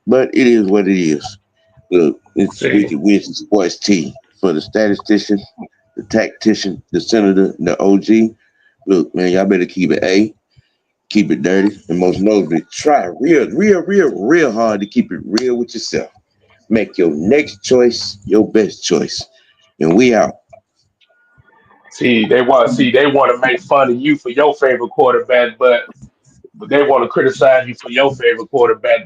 But it is what it is. Look, it's see, Wicked Wiz and Sports T for the statistician, the tactician, the senator, and the OG. Look, man, y'all better keep it A, keep it dirty, and most notably, try real hard to keep it real with yourself. Make your next choice your best choice. And we out. they want to make fun of you for your favorite quarterback, but they want to criticize you for your favorite quarterback.